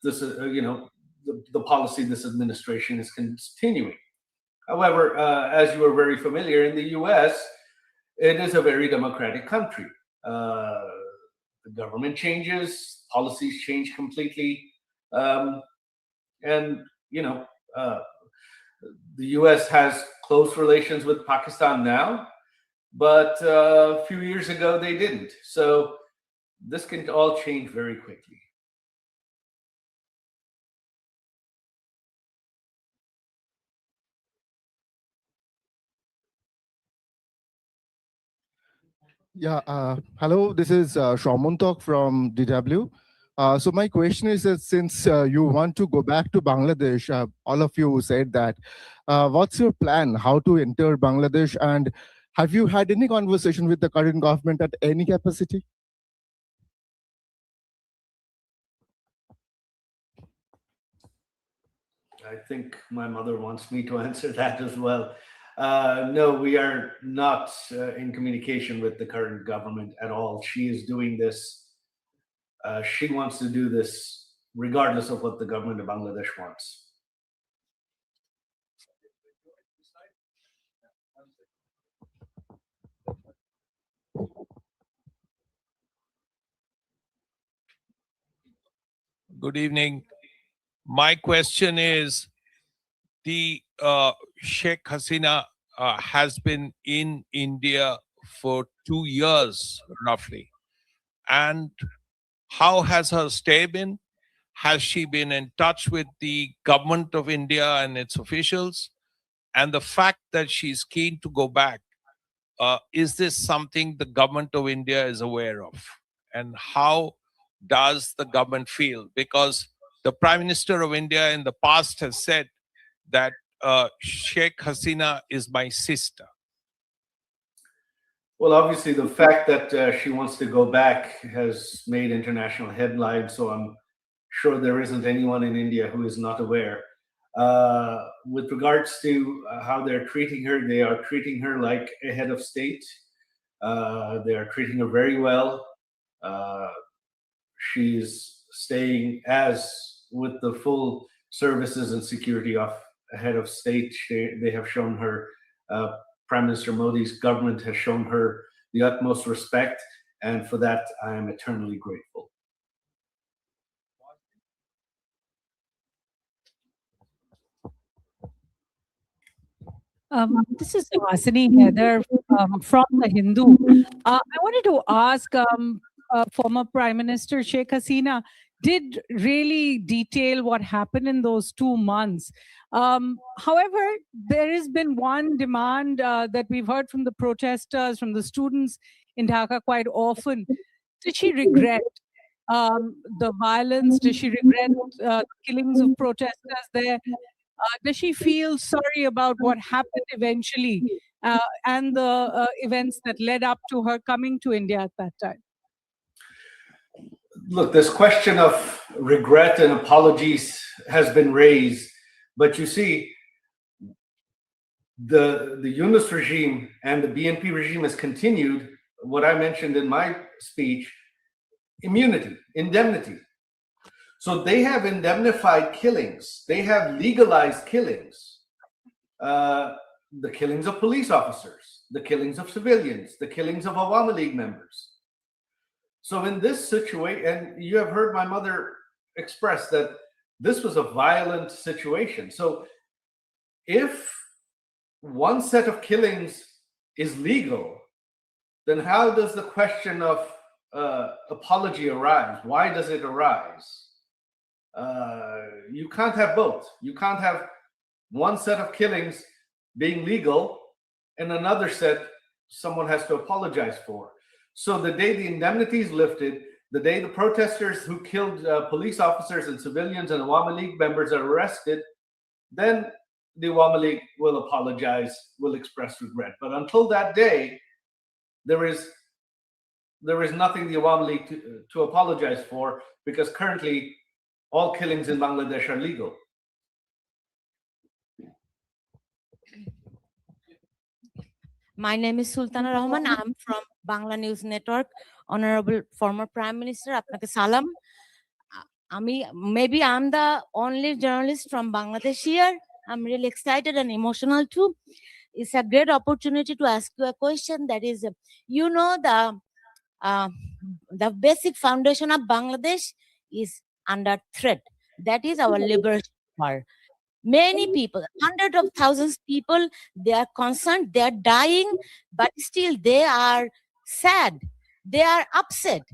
this, the policy this administration is continuing. However, as you are very familiar, in the US, it is a very democratic country. The government changes, policies change completely. And, the US has close relations with Pakistan now, but a few years ago they didn't. So this can all change very quickly. Yeah, hello, this is Shaumuntok from DW. So my question is that since you want to go back to Bangladesh, all of you said that, what's your plan, how to enter Bangladesh, and have you had any conversation with the current government at any capacity? I think my mother wants me to answer that as well. No, we are not in communication with the current government at all. She is doing this. She wants to do this regardless of what the government of Bangladesh wants. Good evening. My question is, the Sheikh Hasina has been in India for 2 years, roughly. And how has her stay been? Has she been in touch with the government of India and its officials? And the fact that she's keen to go back, is this something the government of India is aware of? And how does the government feel? Because the Prime Minister of India in the past has said that Sheikh Hasina is my sister. Well, obviously, the fact that she wants to go back has made international headlines, so I'm sure there isn't anyone in India who is not aware. With regards to how they're treating her, they are treating her like a head of state. They are treating her very well. She's staying as with the full services and security of a head of state. They have shown her, Prime Minister Modi's government has shown her the utmost respect, and for that I am eternally grateful. This is Hasini Heather from The Hindu. I wanted to ask former Prime Minister Sheikh Hasina did really detail what happened in those 2 months. However, there has been one demand that we've heard from the protesters, from the students in Dhaka quite often. Did she regret the violence? Does she regret the killings of protesters there? Does she feel sorry about what happened eventually and the events that led up to her coming to India at that time? Look, this question of regret and apologies has been raised, but you see, the Yunus regime and the BNP regime has continued what I mentioned in my speech: immunity, indemnity. So they have indemnified killings. They have legalized killings. The killings of police officers, the killings of civilians, the killings of Awami League members. So in this situation, and you have heard my mother express that this was a violent situation. So if one set of killings is legal, then how does the question of apology arise? Why does it arise? You can't have both. You can't have one set of killings being legal and another set someone has to apologize for. So the day the indemnity is lifted, the day the protesters who killed police officers and civilians and Awami League members are arrested, then the Awami League will apologize, will express regret. But until that day, there is nothing the Awami League to apologize for, because currently all killings in Bangladesh are legal. My name is Sultana Rahman. I'm from Bangla News Network. Honorable former Prime Minister, আপনাকে সালাম। Maybe I'm the only journalist from Bangladesh here. I'm really excited and emotional too. It's a great opportunity to ask you a question. That is, you know, the basic foundation of Bangladesh is under threat. That is our liberation war. Many people, hundreds of thousands of people, they are concerned, they are dying, but still they are sad. They are upset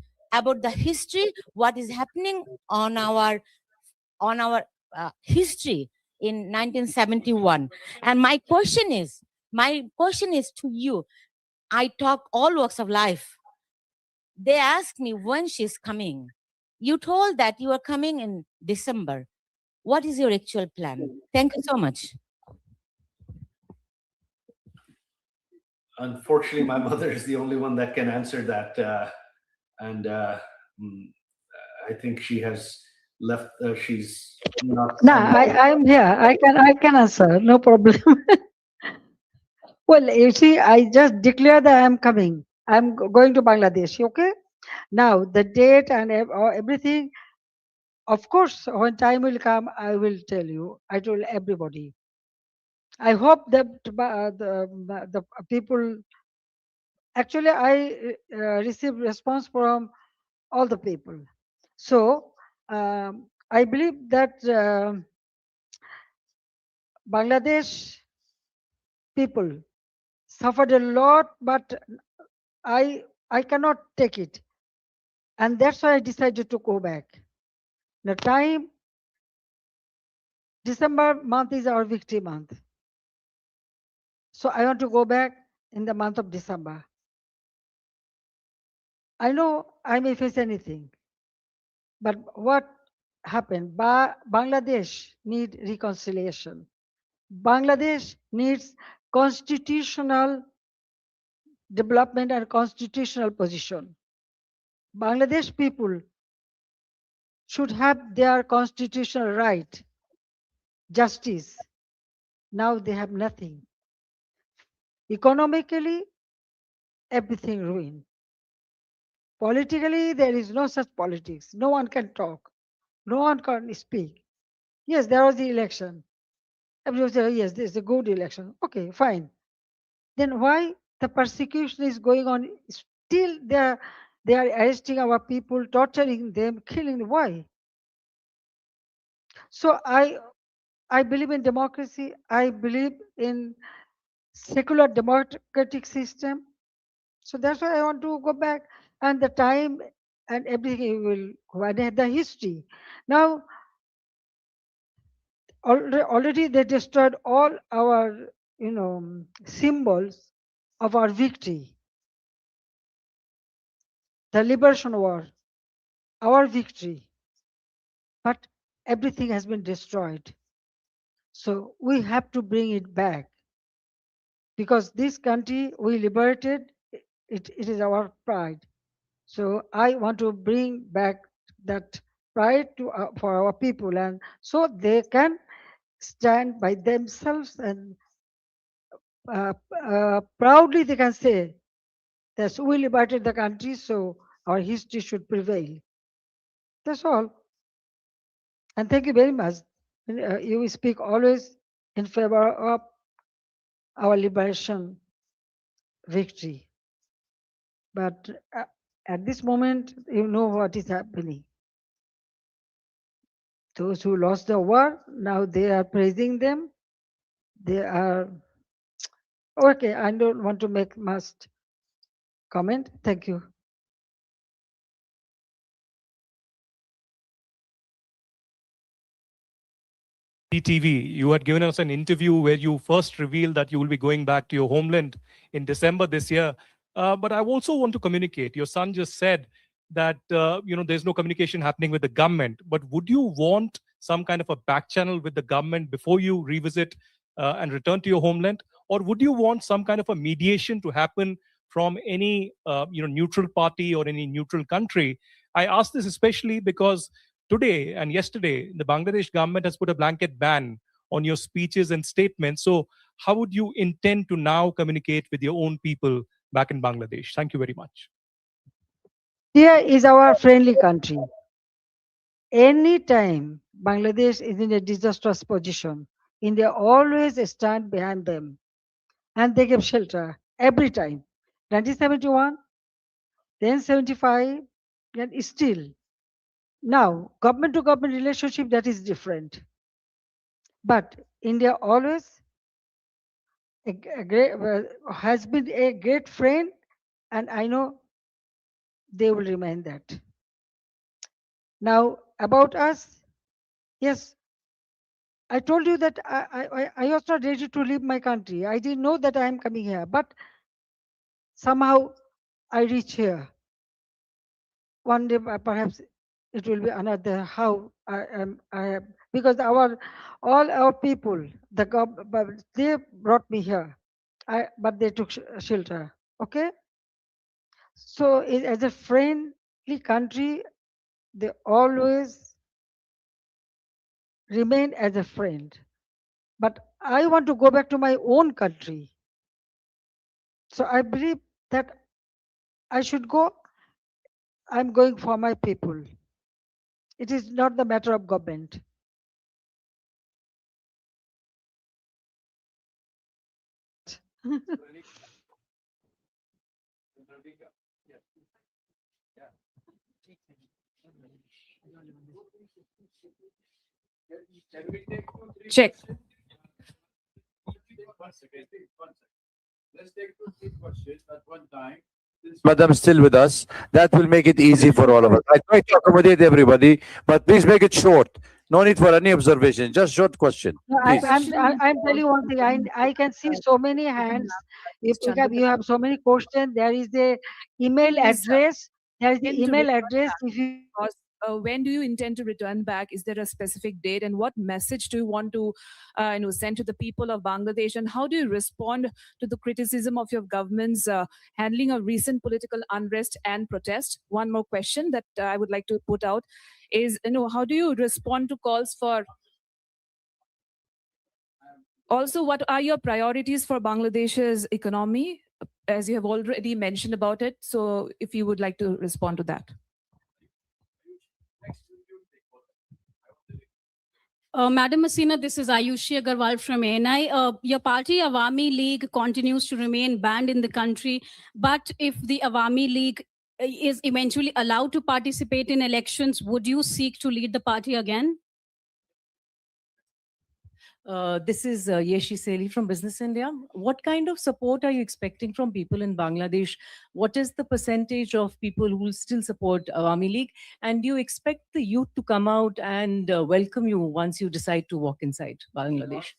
about the history, what is happening on our history in 1971. And my question is to you. I talk all walks of life. They asked me when she's coming. You told that you are coming in December. What is your actual plan? Thank you so much. Unfortunately, my mother is the only one that can answer that. And I think she has left, she's not. No, I'm here. I can answer. No problem. Well, you see, I just declare that I'm coming. I'm going to Bangladesh. Okay. Now the date and everything. Of course, when time will come, I will tell you. I told everybody. I hope that the people. Actually, I received response from all the people. So I believe that Bangladesh people suffered a lot, but I cannot take it, and that's why I decided to go back. The time December month is our victory month, so I want to go back in the month of December. I know I may face anything, but what happened? Bangladesh need reconciliation. Bangladesh needs constitutional development and constitutional position. Bangladesh people should have their constitutional right, justice. Now they have nothing. Economically, everything ruined. Politically, there is no such politics. No one can talk. No one can speak. Yes, there was the election. Everyone said, yes, this is a good election. Okay, fine. Then why the persecution is going on? Still, they are arresting our people, torturing them, killing. Why? So I believe in democracy. I believe in secular democratic system. So that's why I want to go back, and the time and everything will go. And the history. Now, already they destroyed all our, symbols of our victory. The liberation war, our victory. But everything has been destroyed. So we have to bring it back, because this country we liberated, it is our pride. So I want to bring back that pride to for our people, and so they can stand by themselves, and proudly they can say that we liberated the country, so our history should prevail. That's all. And thank you very much. You speak always in favor of our liberation victory. But at this moment, you know what is happening. Those who lost the war, now they are praising them. They are okay. I don't want to make much comment. Thank you. TV, you had given us an interview where you first revealed that you will be going back to your homeland in December this year. But I also want to communicate. Your son just said that there's no communication happening with the government. But would you want some kind of a back channel with the government before you revisit and return to your homeland, or would you want some kind of a mediation to happen from any neutral party or any neutral country? I ask this especially because today and yesterday, the Bangladesh government has put a blanket ban on your speeches and statements. So how would you intend to now communicate with your own people back in Bangladesh? Thank you very much. India is our friendly country. Anytime Bangladesh is in a disastrous position, India always stand behind them and they give shelter every time. 1971, then 75, and still. Now, government to government relationship, that is different. But India always has been a great friend, and I know they will remain that. Now, about us, yes, I told you that I was not ready to leave my country. I didn't know that I am coming here, but somehow I reach here. One day, perhaps it will be another. How I am, because all our people, they brought me here. But they took shelter. Okay, so as a friendly country, they always remain as a friend. But I want to go back to my own country. So I believe that I should go. I'm going for my people. It is not the matter of government. Check. Let's take 2-3 questions at one time. Since Madam still with us, that will make it easy for all of us. I try to accommodate everybody, but please make it short. No need for any observation. Just short question. No, Please. I'm telling you one thing. I can see so many hands. If you have so many questions, there is the email address. There is the Intend to email return address. back? If you Because, when do you intend to return back? Is there a specific date, and what message do you want to send to the people of Bangladesh, and how do you respond to the criticism of your government's handling of recent political unrest and protest? One more question that I would like to put out is, how do you respond to calls for, also, what are your priorities for Bangladesh's economy, as you have already mentioned about it? So if you would like to respond to that. Madam Hasina, this is Ayushi Agarwal from ANI. Your party, Awami League, continues to remain banned in the country. But if the Awami League is eventually allowed to participate in elections, would you seek to lead the party again? This is Yeshi Seli from Business India. What kind of support are you expecting from people in Bangladesh? What is the percentage of people who will still support Awami League? And do you expect the youth to come out and welcome you once you decide to walk inside Bangladesh?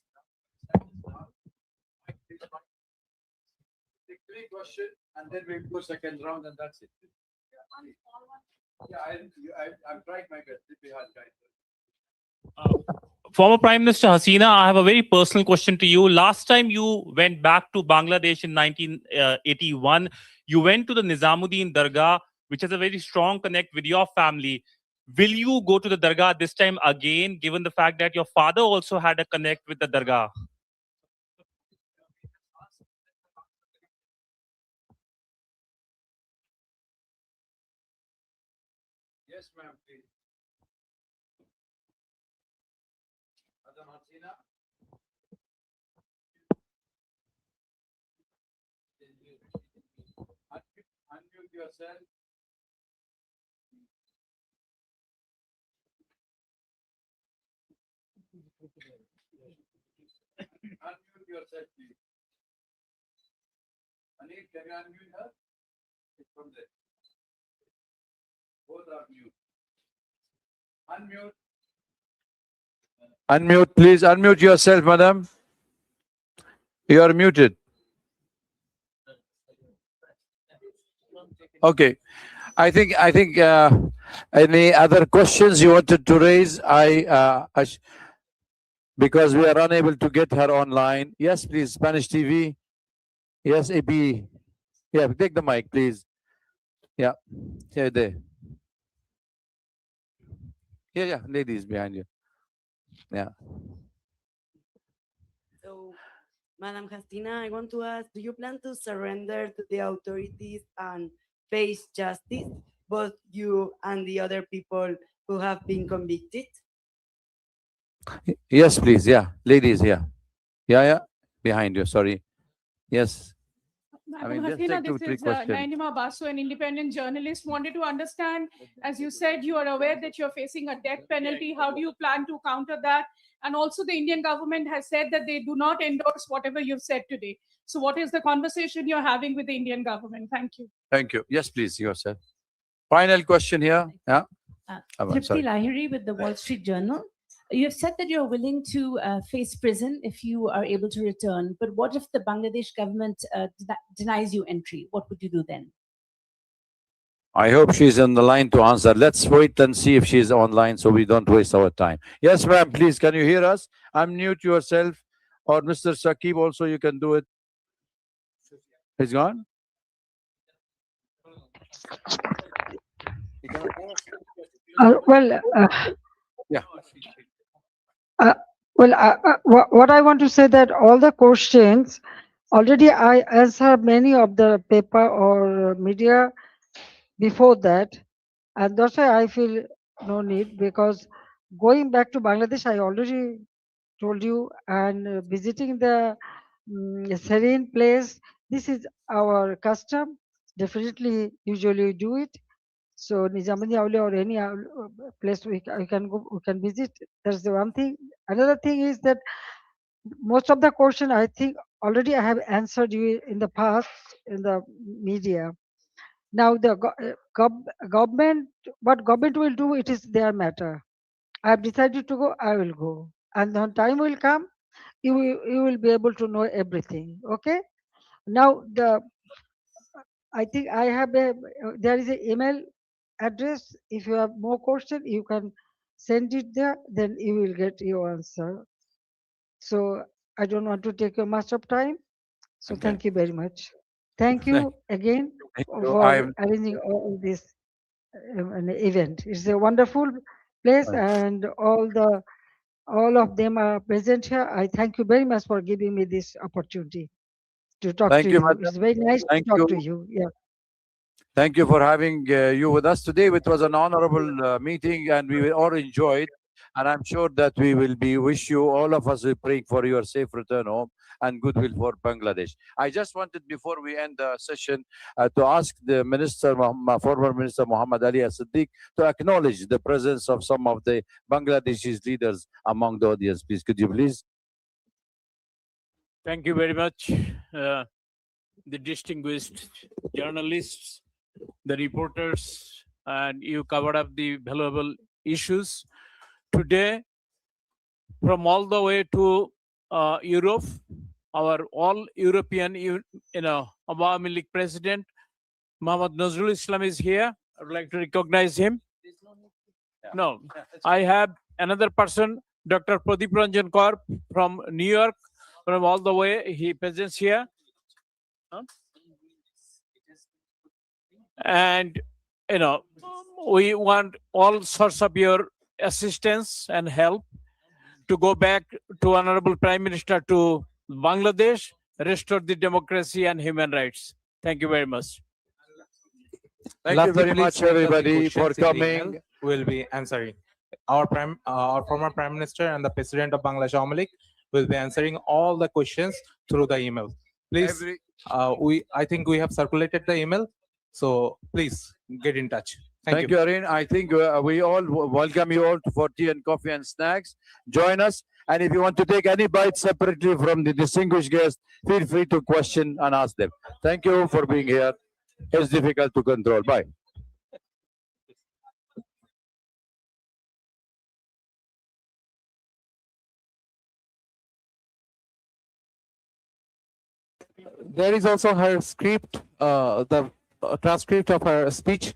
Take 3 questions and then we'll go second round and that's it. Yeah, I'm trying my best. Former Prime Minister Hasina, I have a very personal question to you. Last time you went back to Bangladesh in 1981, you went to the Nizamuddin Dargah, which has a very strong connect with your family. Will you go to the Dargah this time again, given the fact that your father also had a connect with the Dargah? Yes, ma'am, please. Madam Hasina. Unmute yourself. Unmute yourself, please. Anil, can you unmute her? It's from there. Both are mute. Unmute. Unmute, please. Unmute yourself, madam. You are muted. Okay. I think any other questions you wanted to raise? Because we are unable to get her online. Yes, please. Spanish TV. Yes, AB. Yeah, take the mic, please. Yeah. Here, there. Yeah, ladies behind you. Yeah. So Madam Hasina, I want to ask, do you plan to surrender to the authorities and face justice, both you and the other people who have been convicted? Yes, please. Yeah. Ladies here. Yeah. Behind you. Sorry. Yes. Madam just Hasina, take two, this three is questions. Nainima Basu, an independent journalist. Wanted to understand, as you said, you are aware that you're facing a death penalty. How do you plan to counter that? And also, the Indian government has said that they do not endorse whatever you've said today. So, what is the conversation you're having with the Indian government? Thank you. Thank you. Yes, please. Yourself. Final question here. Yeah. Tripti Sorry. Lahiri with the Wall Street Journal. You have said that you're willing to face prison if you are able to return. But what if the Bangladesh government denies you entry? What would you do then? I hope she's on the line to answer. Let's wait and see if she's online so we don't waste our time. Yes, ma'am, please. Can you hear us? Unmute yourself. Or Mr. Saqib also, you can do it. He's gone? Yeah. What I want to say that all the questions already I answered many of the paper or media before that, and that's why I feel no need, because going back to Bangladesh, I already told you, and visiting the serene place, this is our custom. Definitely, usually we do it. So Nizamani Aule or any place we can go, we can visit. That's the one thing. Another thing is that most of the question I think already I have answered you in the past in the media. Now the government, what government will do, it is their matter. I have decided to go, I will go, and when time will come, you will be able to know everything. Okay. Now I think I have there is an email address. If you have more question, you can send it there. Then you will get your answer. So I don't want to take much of time. So Okay. thank you very much. Thank you again Thank you. for arranging all this an event. It's a wonderful place, and all of them are present here. I thank you very much for giving me this opportunity to talk Thank to you, you. madam. It's very nice to Thank talk you. to you. Yeah. Thank you for having you with us today. It was an honorable meeting, and we all enjoyed. And I'm sure that we will wish you, all of us, praying for your safe return home and goodwill for Bangladesh. I just wanted, before we end the session, to ask the minister, former Minister Muhammad Ali As-Siddiq, to acknowledge the presence of some of the Bangladeshi leaders among the audience. Please, could you please? Thank you very much, the distinguished journalists, the reporters, and you covered up the valuable issues. Today, from all the way to Europe, our all European, Awami League President, Muhammad Nazrul Islam is here. I would like to recognize him. No, I have another person, Dr. Pradeep Ranjan Kaur from New York, from all the way, he presents here. And, we want all sorts of your assistance and help to go back to Honorable Prime Minister to Bangladesh, restore the democracy and human rights. Thank you very much. Thank you very much, everybody, for coming. We'll be answering. Our former Prime Minister and the President of Bangladesh Awami League will be answering all the questions through the email. Please, I think we have circulated the email, so please get in touch. Thank you, Arun. I think we all welcome you all for tea and coffee and snacks. Join us. And if you want to take any bites separately from the distinguished guests, feel free to question and ask them. Thank you for being here. It's difficult to control. Bye. There is also her script, the transcript of her speech.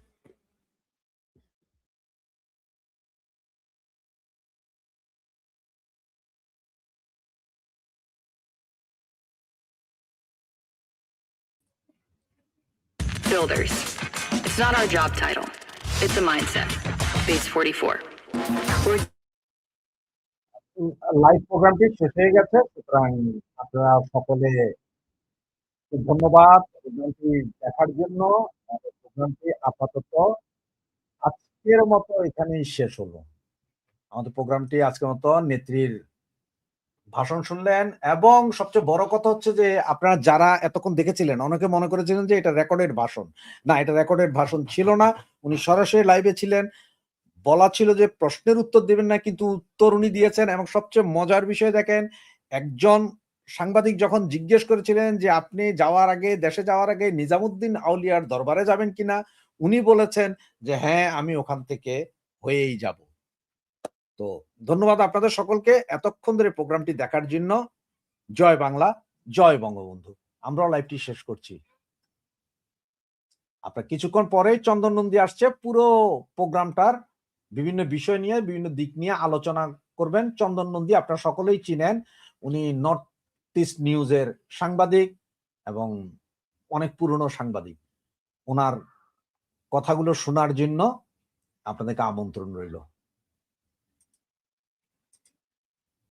Builders. It's not our job title. It's a mindset. Base 44. Live প্রোগ্রামটি শেষ হয়ে গেছে, সুতরাং আপনারা সকলে ধন্যবাদ প্রোগ্রামটি দেখার জন্য। প্রোগ্রামটি আপাতত আজকের মতো এখানেই শেষ হলো। আমাদের প্রোগ্রামটি আজকের মতো নেত্রীর ভাষণ শুনলেন, এবং সবচেয়ে বড় কথা হচ্ছে যে আপনারা যারা এতক্ষণ দেখেছিলেন অনেকে মনে করেছিলেন যে এটা রেকর্ডেড ভাষণ। না, এটা রেকর্ডেড ভাষণ ছিল না। উনি সরাসরি লাইভে ছিলেন। বলা ছিল যে প্রশ্নের উত্তর দেবেন না, কিন্তু উত্তর উনি দিয়েছেন। এবং সবচেয়ে মজার বিষয় দেখেন, একজন সাংবাদিক যখন জিজ্ঞেস করেছিলেন যে আপনি দেশে যাওয়ার আগে নিজামুদ্দিন আউলিয়ার দরবারে যাবেন কিনা, উনি বলেছেন যে হ্যাঁ, আমি ওখান থেকে হয়েই যাব। তো ধন্যবাদ আপনাদের সকলকে এতক্ষণ ধরে প্রোগ্রামটি দেখার জন্য। জয় বাংলা, জয় বঙ্গবন্ধু। আমরাও লাইভটি শেষ করছি। আপনার কিছুক্ষণ পরেই চন্দন নন্দী আসছে, পুরো প্রোগ্রামটার বিভিন্ন বিষয় নিয়ে, বিভিন্ন দিক নিয়ে আলোচনা করবেন। চন্দন নন্দী আপনারা সকলেই চিনেন, উনি নর্থ ইস্ট নিউজের সাংবাদিক এবং অনেক পুরনো সাংবাদিক। ওনার কথাগুলো শোনার জন্য আপনাদেরকে আমন্ত্রণ রইল।